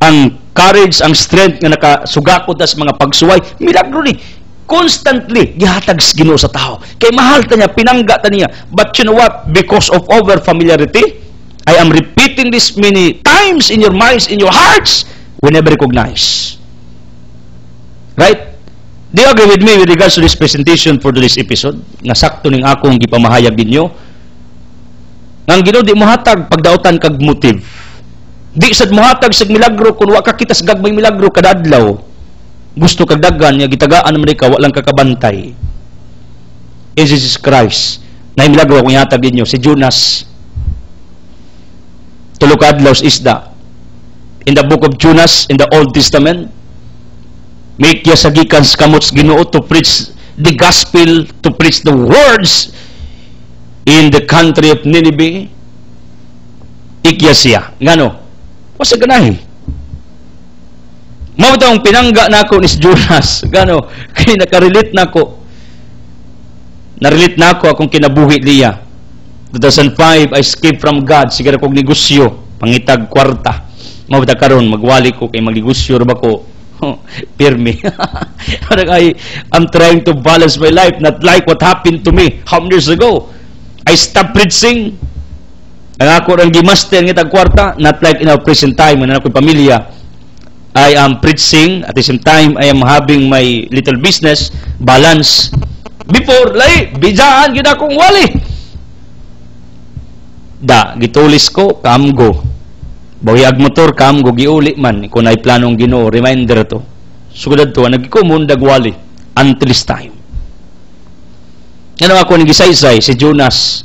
A: Ang courage, ang strength nga nakasugakod sa mga pagsuway, milagro ni. Constantly, gihatag sa Ginoo sa tao. Kay mahal ta niya, pinangga ta niya. But you know what? Because of over familiarity, I am repeating this many times in your minds, in your hearts, we never recognize. Right? Do you agree with me with regards to this presentation for today's episode? Nga sakto ning akong gipamahayag ninyo. Nang Ginoo di mohatag pagdaotan kag motive. Di sad mohatag sa milagro kung wa ka kita sa gagmay milagro kada adlaw. Gusto kag daghan nga gitagaan man ka wa lang kakabantay. Is Jesus Christ. Na milagro kung ihatag ninyo si Jonas. Tulo ka adlaw sa isda. In the book of Jonas in the Old Testament, make ya sa gikan sa kamot sa Ginoo to preach the gospel, to preach the words in the country of Nineveh. Ikya siya. Ngano? Wasa ganahi. Mao taong pinangga nako ni Jonas. Ngano? Kaya nakarelate nako. Narelate nako akong kinabuhi niya. 2005, I escaped from God. Sigara kong negosyo. Pangitag kwarta. Mao ta karon magwali ko kay magnegosyo ra ba ko. Pirmi. I'm trying to balance my life, not like what happened to me how many years ago. I stopped preaching. Ang ako rang gimaster ng itag kwarta, not like in our present time, when ako pamilya. I am preaching, at the same time, I am having my little business, balance. Before, bijaan, yun akong wali. Gitulis ko, kaamgo. Bawiyag motor, kaamgo, giuli man. Kung ay planong Ginoo, reminder to. Sugad to, nagikumundag wali, until this time. Yan ako nagisaysay, si Jonas,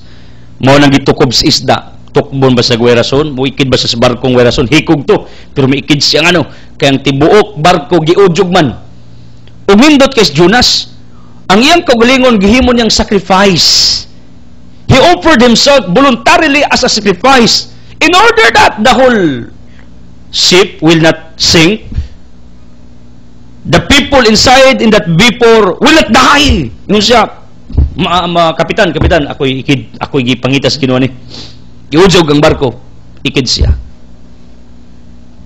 A: mo nang gitukob sa isda, tukbon ba sa gwerason, muikid ba sa barkong gwerason, hikog to, pero maikid siyang kaya ang tibuok, barko, giudyog man. Umindot kay Jonas, ang iyang kagalingon, gihimo niyang sacrifice. He offered himself voluntarily as a sacrifice in order that the whole ship will not sink. The people inside in that vapor will not die. Yung siya, kapitan, ako'y gipangita sa Ginoo ni. Iudyog ang barko, ikid siya.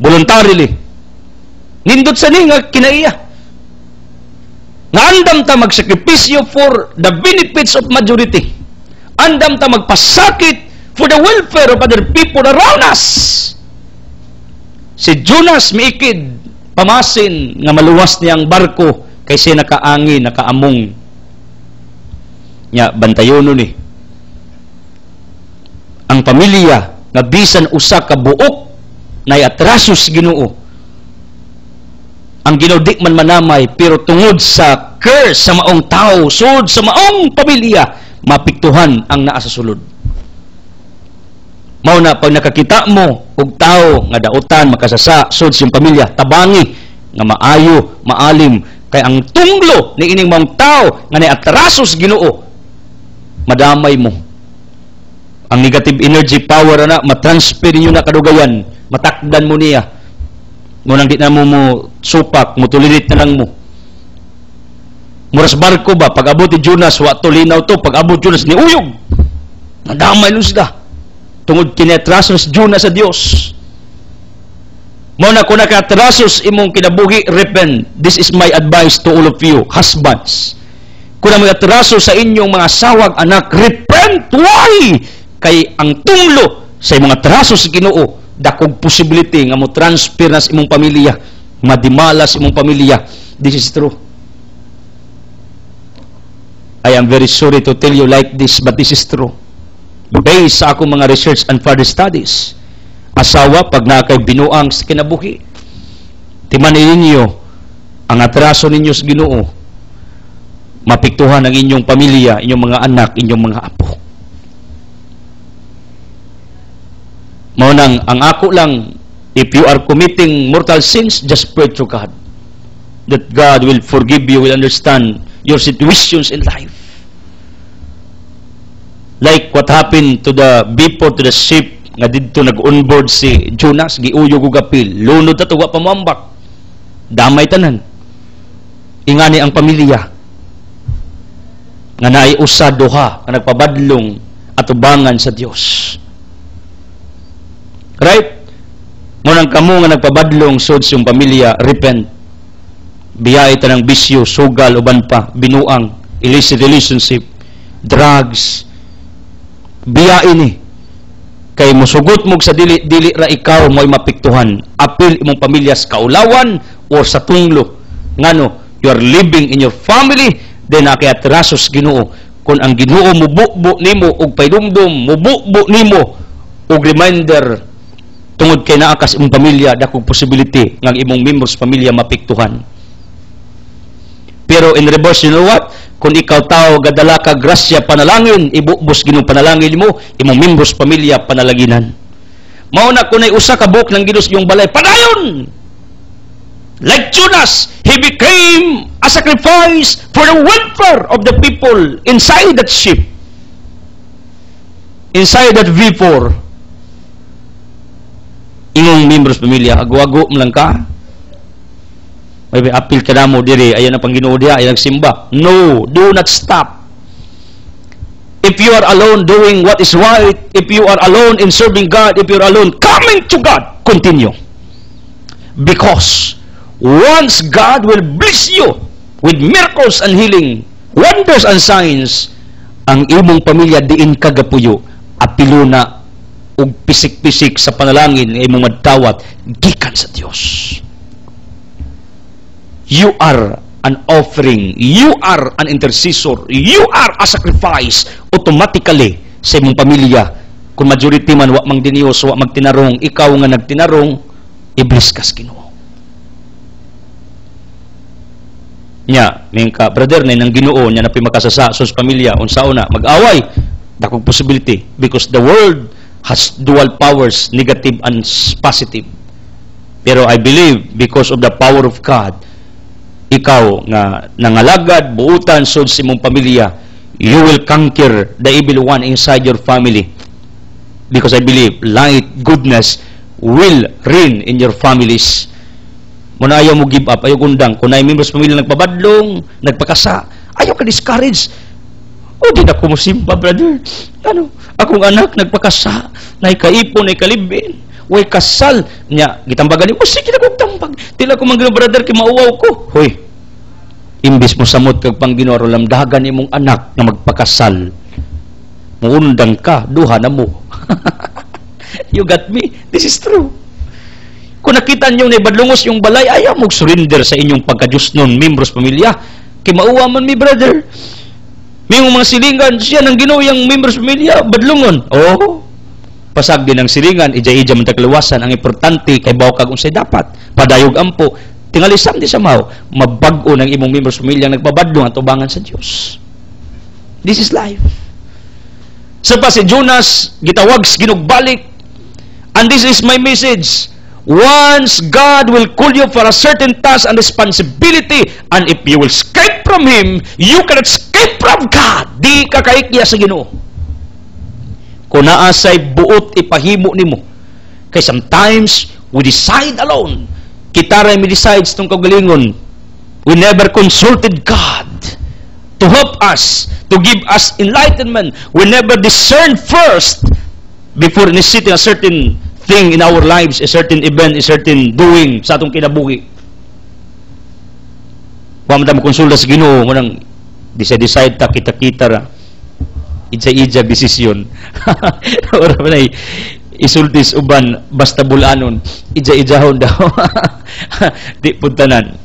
A: Voluntarily. Nindot sa ni nga kinaiya. Nga andam ta magsakripisyo for the benefits of majority. Andam ta magpasakit for the welfare of other people around us. Si Jonas miikid, pamasin nga maluwas niyang barko kay siya nakaangin, nakaamong. Nya bantayon ni. Ang pamilya nga bisan usa ka buok nay atraso sa Ginoo. Ang Ginoo di man manamay pero tungod sa curse sa maong tao, sud sa maong pamilya, mapiktuhan ang naa sa sulod. Mao na pag nakakita mo og tao nga daotan makasasa sud sa pamilya, tabangi nga maayo, maalim kay ang tunglo ni ining maong tao nga nay atraso sa Ginoo, madamay mo. Ang negative energy power na matransfer ninyo na kadugayan, matakdan mo niya. Ngunang di na mo supak, mutulilit na lang mo. Muras barko ba, pag abot ni Jonas, wa tulinaw to, pag abot Jonas ni uyog. Nadamay nun sila. Tungod kinatrasos Jonas sa Dios. Muna kung nakatrasos imong kinabuhi, repent. This is my advice to all of you, husbands. Kung na mag-atraso sa inyong mga sawag anak, repent! Why? Kay ang tunglo sa imong atraso sa Ginoo, dakog possibility nga mo transfer na sa imong pamilya, madimala sa imong pamilya. This is true. I am very sorry to tell you like this, but this is true. Based sa akong mga research and further studies, asawa pag nakay binuang sa kinabuhi, timanin ninyo ang atraso ninyo sa Ginoo, mapiktuhan ang inyong pamilya, inyong mga anak, inyong mga apo. Maunang, ang ako lang, if you are committing mortal sins, just pray to God. That God will forgive you, will understand your situations in life. Like what happened to the before to the ship, nga dito nag-onboard si Jonas, giuyog og apil, lunod na tuwa pamambak. Damay tanan. Ingani ang pamilya. Nga naay usa duha, nga nagpabadlong at ubangan sa Dios. Right? Munang kamo nga nagpabadlong sud sa iyong pamilya, repent. Biyay ta ng bisyo, sugal, uban pa, binuang, illicit relationship, drugs. Biyay ni. Kay musugot mo sa dili ra ikaw mo'y mapiktuhan. Apil imong pamilya sa kaulawan or sa tunglo. Ngano, you are living in your family, then nakiatrasos Ginoo. Kung ang Ginoo mububo nimo og paydumdum, mububo nimo og reminder tungod kay naa kas imong pamilya, dakong possibility nga imong members pamilya mapiktuhan. Pero in reverse, you know what? Kung ikaw tao gadala ka grasya panalangin, ibubos Ginoo panalangin mo, imong members pamilya panalaginan. Mao na kunay usa ka buok ng Ginos yung balay, padayon. Like Judas, he became a sacrifice for the welfare of the people inside that ship. Inside that V4. Imong members pamilya, agwago mo lang ka. May apil ka na mo diri, ayan ang Panginoon diya, ayan ang simba. No, do not stop. If you are alone doing what is right, if you are alone in serving God, if you are alone coming to God, continue. Because once God will bless you with miracles and healing, wonders and signs, ang imong pamilya diin kagapuyo, apilo na ug pisik-pisik sa panalangin ng imong madtawat gikan sa Dios. You are an offering, you are an intercessor, you are a sacrifice automatically sa imong pamilya. Kung majority man wa mang diniyos, wa magtinarong, ikaw nga nagtinarong, iblis kas Ginoo. Nya, mingka brother na nang Ginoo nya napi makasasa sa pamilya unsa na mag-away, dakong possibility because the world has dual powers, negative and positive. Pero I believe because of the power of God, ikaw nga nangalagad, buutan sud sa imong pamilya, you will conquer the evil one inside your family. Because I believe light, goodness will reign in your families. Muna ayaw mo give up, ayaw gundang. Kung na members pamilya nagpabadlong, nagpakasa, ayaw ka discourage. O, di na ko musimba, brother. Ano, akong anak nagpakasa, na ikaipon, na ikalibin, way kasal. Nya, gitambagan niyo, sige na kong tambag. Tila ko mga brother, kay mauwaw ko. Hoy, imbis mo samot kag Panginoon, lamdagan ni mong anak na magpakasal. Muundang ka, duha na mo. You got me? This is true. Kung nakita niyo na ibadlungos yung balay, ayaw mo surrender sa inyong pagka-Diyos nun, membros pamilya. Kay mauwa man mi, brother. May mga silingan, siya nang Ginoo yung members pamilya, badlungon. Oh, pasag din ang silingan, ija-ija man taglawasan, ang importante, kay bawa kag unsay dapat, padayog ampo, tingalisam di sa mao, mabag-o ng imong members pamilya nagpabadlong at ubangan sa Dios. This is life. Sa pa si Jonas, gitawag ginugbalik, and this is my message. Once God will call you for a certain task and responsibility, and if you will escape from Him, you cannot escape from God. Di ka kaikya sa Ginoo. Kung naasay buot ipahimo nimo. Kay sometimes we decide alone. Kita ray mi decide itong kagalingon. We never consulted God to help us, to give us enlightenment. We never discerned first before initiating a certain thing in our lives, a certain event, a certain doing sa atong kinabuhi. Wa man mo konsulta sa Ginoo, manang decide ta kita-kita ra. Ija-ija desisyon. Ora man ay isultis uban basta bulanon, ija-ijahon daw. Di puntanan.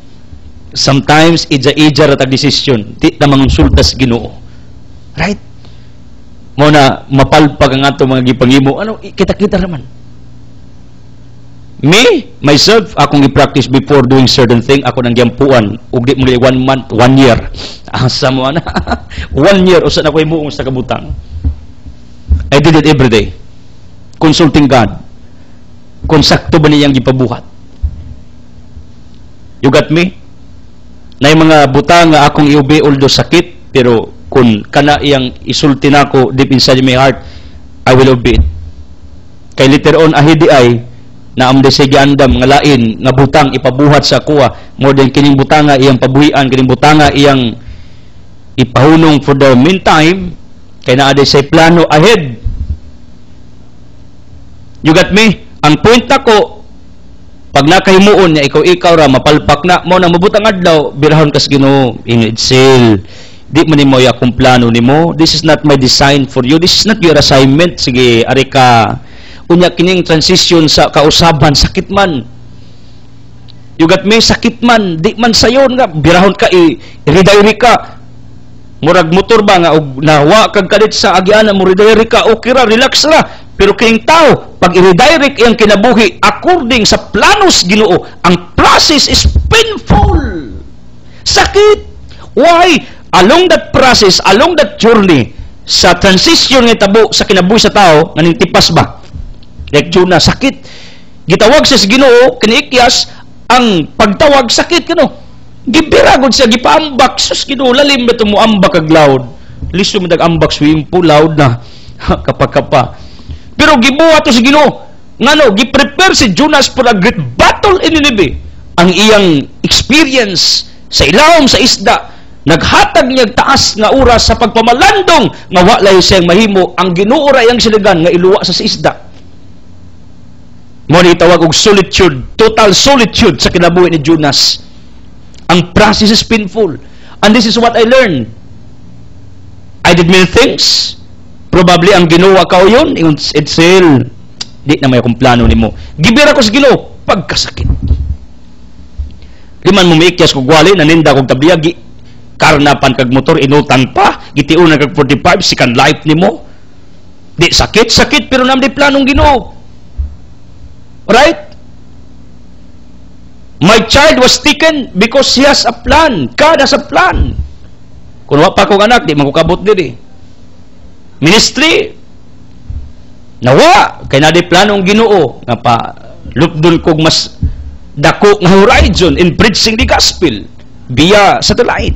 A: Sometimes ija-ija ra tag desisyon, di ta mangonsulta sa Ginoo. Right? Mo na mapalpag ang ato mga gipangimo. Ano kita-kita ra man. Me, myself, akong i-practice before doing certain thing, ako nang gyampuan, ug di mo 1 month, 1 year. Asa mo na? 1 year, usa na ko imuong sa kabutang. I did it every day. Consulting God. Kung sakto ba niyang gipabuhat. You got me? Na yung mga butang nga akong iubi, although sakit, pero kung kana iyang isulti nako deep inside my heart, I will obey it. Kay later on, ahidi ay, na amde sige andam nga lain nga butang ipabuhat sa kuha more than kining butanga iyang pabuhian, kining butanga iyang ipahunong for the meantime, kay naa day say plano ahead. You got me? Ang point nako, Pag nakahimuon niya, ikaw ra, mapalpak na, mo na mabutang adlaw, birahon kas Ginoo, initsel. Di man nimo akong plano nimo. This is not my design for you. This is not your assignment. Sige, ari ka. Unya kining transition sa kausaban, sakit man. You got me, sakit man. Di man sayon nga, birahon ka, i-redirect ka. Murag motor ba nga, nawa kag kadit sa agianan mo, redirect ka, okay ra, relax ra. Pero kining tao, pag i-redirect iyang kinabuhi, according sa planos Ginoo, ang process is painful. Sakit. Why? Along that process, along that journey, sa transition nga tabo sa kinabuhi sa tao, nganing tipas ba? Like Jonas, sakit. Gitawag siya sa Ginoo, kaniikyas, ang pagtawag, sakit kano. Gibiragod siya, gipaambak, sus Ginoo, lalim ba ito mo ambak kag loud. Listo mo nag-ambak, swimming pool, loud na. Kapag-kapa. Pero gibuha to sa Ginoo. Ngano, giprepare si Jonas for a great battle in Nineveh. Ang iyang experience sa ilawom sa isda, naghatag niya taas nga oras sa pagpamalandong nga walay siyang mahimo ang Ginoo ra iyang siligan nga iluwa sa isda. Mo ni tawag og solitude, total solitude sa kinabuhi ni Jonas. Ang process is painful. And this is what I learned. I did many things. Probably ang ginawa ka yun, it's real. Di na may akong plano nimo. Gibira ko sa Ginoo pagkasakit. Liman mo maikyas kog wali, naninda kog tabliyag, karnapan kag motor, inutang pa, gitiuna kag 45, second life nimo. Di sakit, pero nam di planong Ginoo. Right? My child was taken because he has a plan. God has a plan. Kung wa pa kong anak, di magkukabot diri. Ministry, nawa, kay na di planong Ginoo, nga pa, lupdon kog mas dako nga horizon in preaching the gospel via satellite.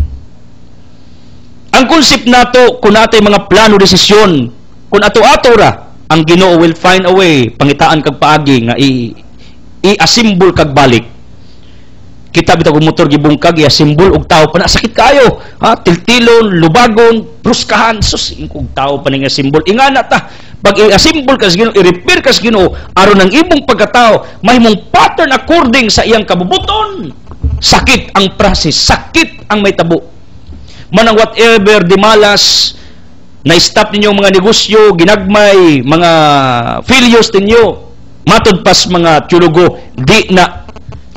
A: Ang concept nato, kung nato mga plano, desisyon, kung ato-ato ra, ang Ginoo will find a way, pangitaan kag paagi, nga i-assemble kag balik. Kita bitaw kung motor gibungkag, i-assemble, og tao pa na, sakit kayo, ha? Tiltilon, lubagon, pruskahan, sus, og tao pa ning assemble. Ingana ta, pag i-assemble kas Ginoo, i-repair kas Ginoo, aron ang imong pagkatao, mahimong pattern according sa iyang kabubuton. Sakit ang process, sakit ang may tabo. Manang whatever di malas na stop ninyo mga negosyo, ginagmay, mga failures ninyo, matod pas mga tiyulugo, di na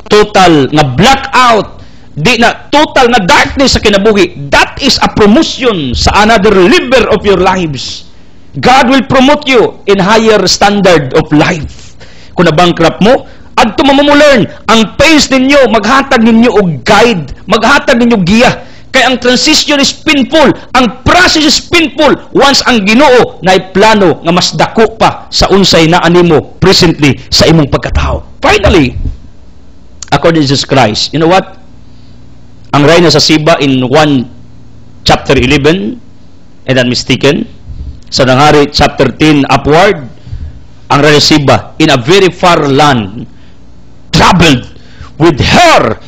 A: total nga blackout, di na total nga darkness sa kinabuhi. That is a promotion sa another level of your lives. God will promote you in higher standard of life. Kung na-bankrupt mo, adto mamumulearn, ang pace ninyo, maghatag ninyo og guide, maghatag ninyo giya. Kaya ang transition is painful, ang process is painful once ang Ginoo na plano nga mas dako pa sa unsay na animo presently sa imong pagkatao. Finally, according to Jesus Christ, you know what? Ang reyna sa Siba in 1 chapter 11, and I'm mistaken, sa Nanghari chapter 10 upward, ang reyna sa Siba in a very far land traveled with her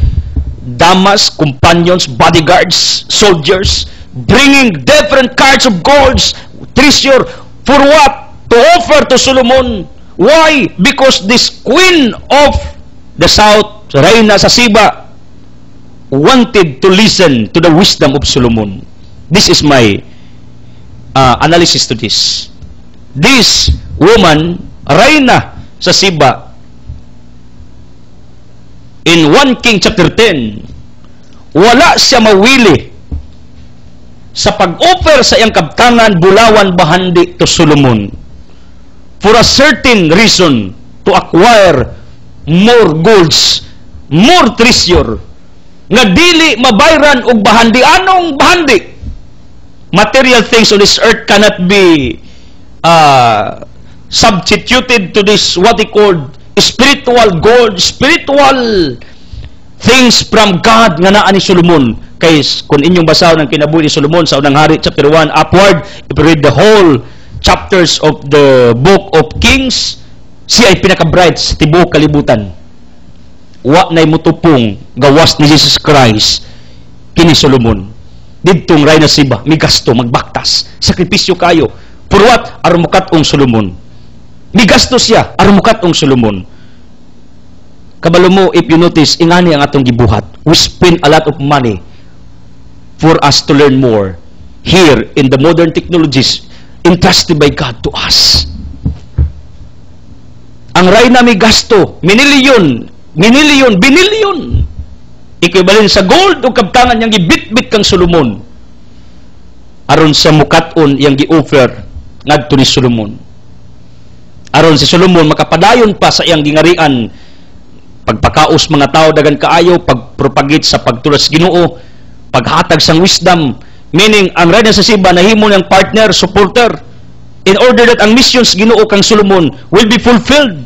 A: damas, companions, bodyguards, soldiers, bringing different kinds of golds, treasure, for what? To offer to Solomon. Why? Because this queen of the south, Reyna sa Siba, wanted to listen to the wisdom of Solomon. This is my analysis to this. This woman, Reyna sa Siba, in 1 King chapter 10, wala siya mawili sa pag-offer sa iyang kabtangan, bulawan, bahandi to Solomon for a certain reason, to acquire more golds, more treasure, nga dili mabayran og bahandi. Anong bahandi? Material things on this earth cannot be substituted to this, what he called spiritual gold, spiritual things from God nga naa ni Solomon. Kay kung inyong basahan ang kinabuhi ni Solomon sa Unang Hari chapter 1 upward, if you read the whole chapters of the book of Kings, siya ay pinaka-bright sa tibuok kalibutan. Wa na'y mutupong gawas ni Jesus Christ kini Solomon. Didtong Reyna Siba, may gasto, magbaktas, sakripisyo kayo. For what? Aron mukat-ong Solomon. May gasto siya, aron mukat-ong Solomon. Kabalo mo, if you notice, ingani ang atong gibuhat. We spend a lot of money for us to learn more here in the modern technologies entrusted by God to us. Ang rayna may gasto, binilyon, equivalent sa gold o kabtangan yang gibit-bit kang Solomon. Aron sa mukat-on yang gi-offer ngadto ni Solomon. Aron si Solomon makapadayon pa sa iyang gingarian, pagpakaos mga tao dagan kaayo, pagpropagate sa pagtulas Ginoo, paghatag sang wisdom, meaning ang rayna sa siba nahimo niyang partner, supporter, in order that ang missions Ginoo kang Solomon will be fulfilled.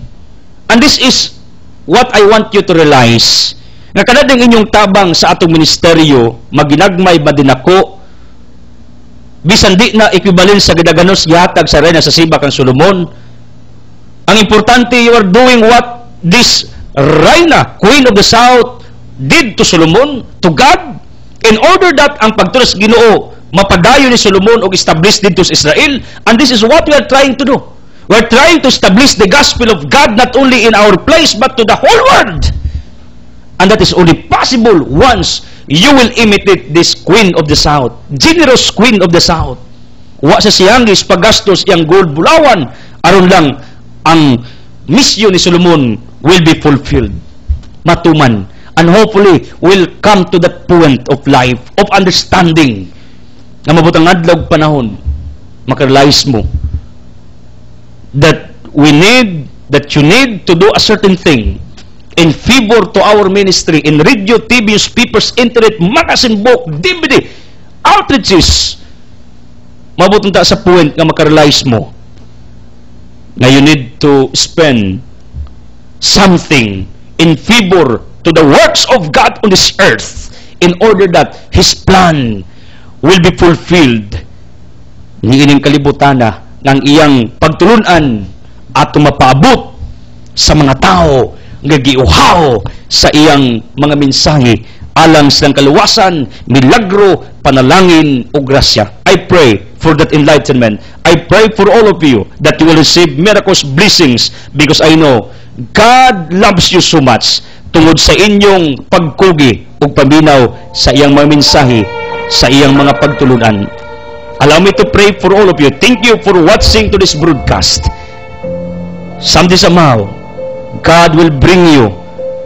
A: And this is what I want you to realize, nga kanading inyong tabang sa atong ministeryo, maginagmay ba din ako, bisan di na equivalent sa gidaganos gihatag sa reyna sa siba kang Solomon. Ang importante, you are doing what this reyna, Queen of the South, did to Solomon, to God, in order that ang pagtulas Ginoo mapadayon ni Solomon o establish dito sa Israel. And this is what we are trying to do. We are trying to establish the gospel of God not only in our place but to the whole world. And that is only possible once you will imitate this Queen of the South, generous Queen of the South. Wa sa siyangis paggastos yang gold bulawan, aron lang ang mission ni Solomon will be fulfilled. Matuman. And hopefully will come to that point of life, of understanding, na mabutang adlaw panahon, makarealize mo that you need to do a certain thing in favor to our ministry, in radio, TV, newspapers, internet, magazine, book, DVD, outreaches. Mabutang ta sa point nga makarealize mo na you need to spend something in favor to the works of God on this earth in order that His plan will be fulfilled. Niining kalibutana ng iyang pagtulunan at mapaabot sa mga tao nga giuhaw sa iyang mga mensahe alang silang kaluwasan, milagro, panalangin o grasya. I pray for that enlightenment. I pray for all of you that you will receive miracles, blessings, because I know God loves you so much tungod sa inyong pagkugi o paminaw sa iyang mga mensahe, sa iyang mga pagtulunan. Allow me to pray for all of you. Thank you for watching to this broadcast. Someday somehow, God will bring you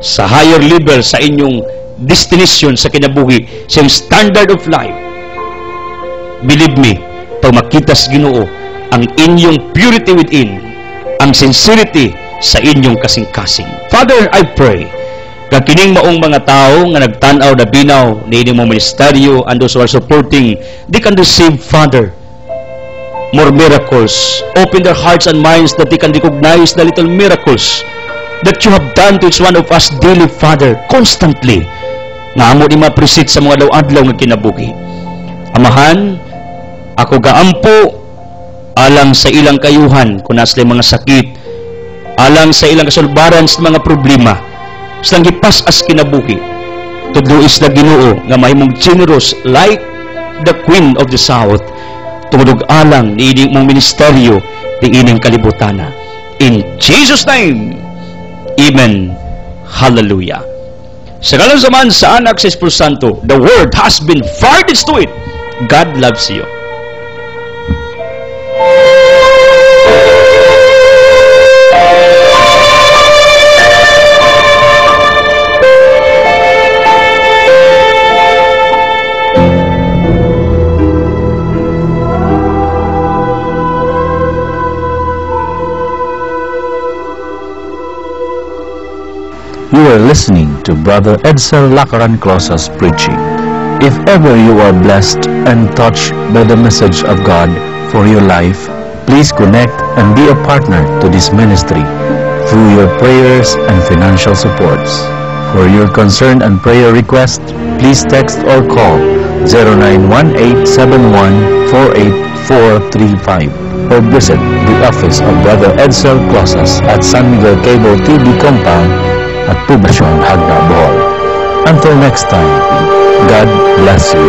A: sa higher level sa inyong destination sa kinabuhi, sa iyong standard of life. Believe me, pag makita sa Ginoo ang inyong purity within, ang sincerity sa inyong kasing-kasing. Father, I pray nga kining maong mga tao nga nagtanaw na binaw ni inyong mga ministeryo and those who are supporting, they can receive, Father, more miracles. Open their hearts and minds that they can recognize the little miracles that you have done to each one of us daily, Father, constantly, nga amo di ma-appreciate sa mga adlaw nga kinabuhi. Amahan, ako gaampo alang sa ilang kayuhan kung nasa mga sakit, alang sa ilang kasulbaran sa mga problema, silang gipas-as kinabuhi. Tudluis na Ginoo nga mahimong generous like the Queen of the South, tumudog alang ni ining mong ministeryo ni ining kalibutana. In Jesus' name, Amen. Hallelujah. Sa ngalan zaman sa Anak sa Espiritu Santo, the Word has been fired to it. God loves you.
B: You are listening to Brother Edsel Lacaran Closas preaching. If ever you are blessed and touched by the message of God for your life, please connect and be a partner to this ministry through your prayers and financial supports. For your concern and prayer request, please text or call 0918714845 or visit the office of Brother Edsel Closas at San Miguel Cable TV Compound at Poblacion, Hagna, Bohol. Until next time, God bless you.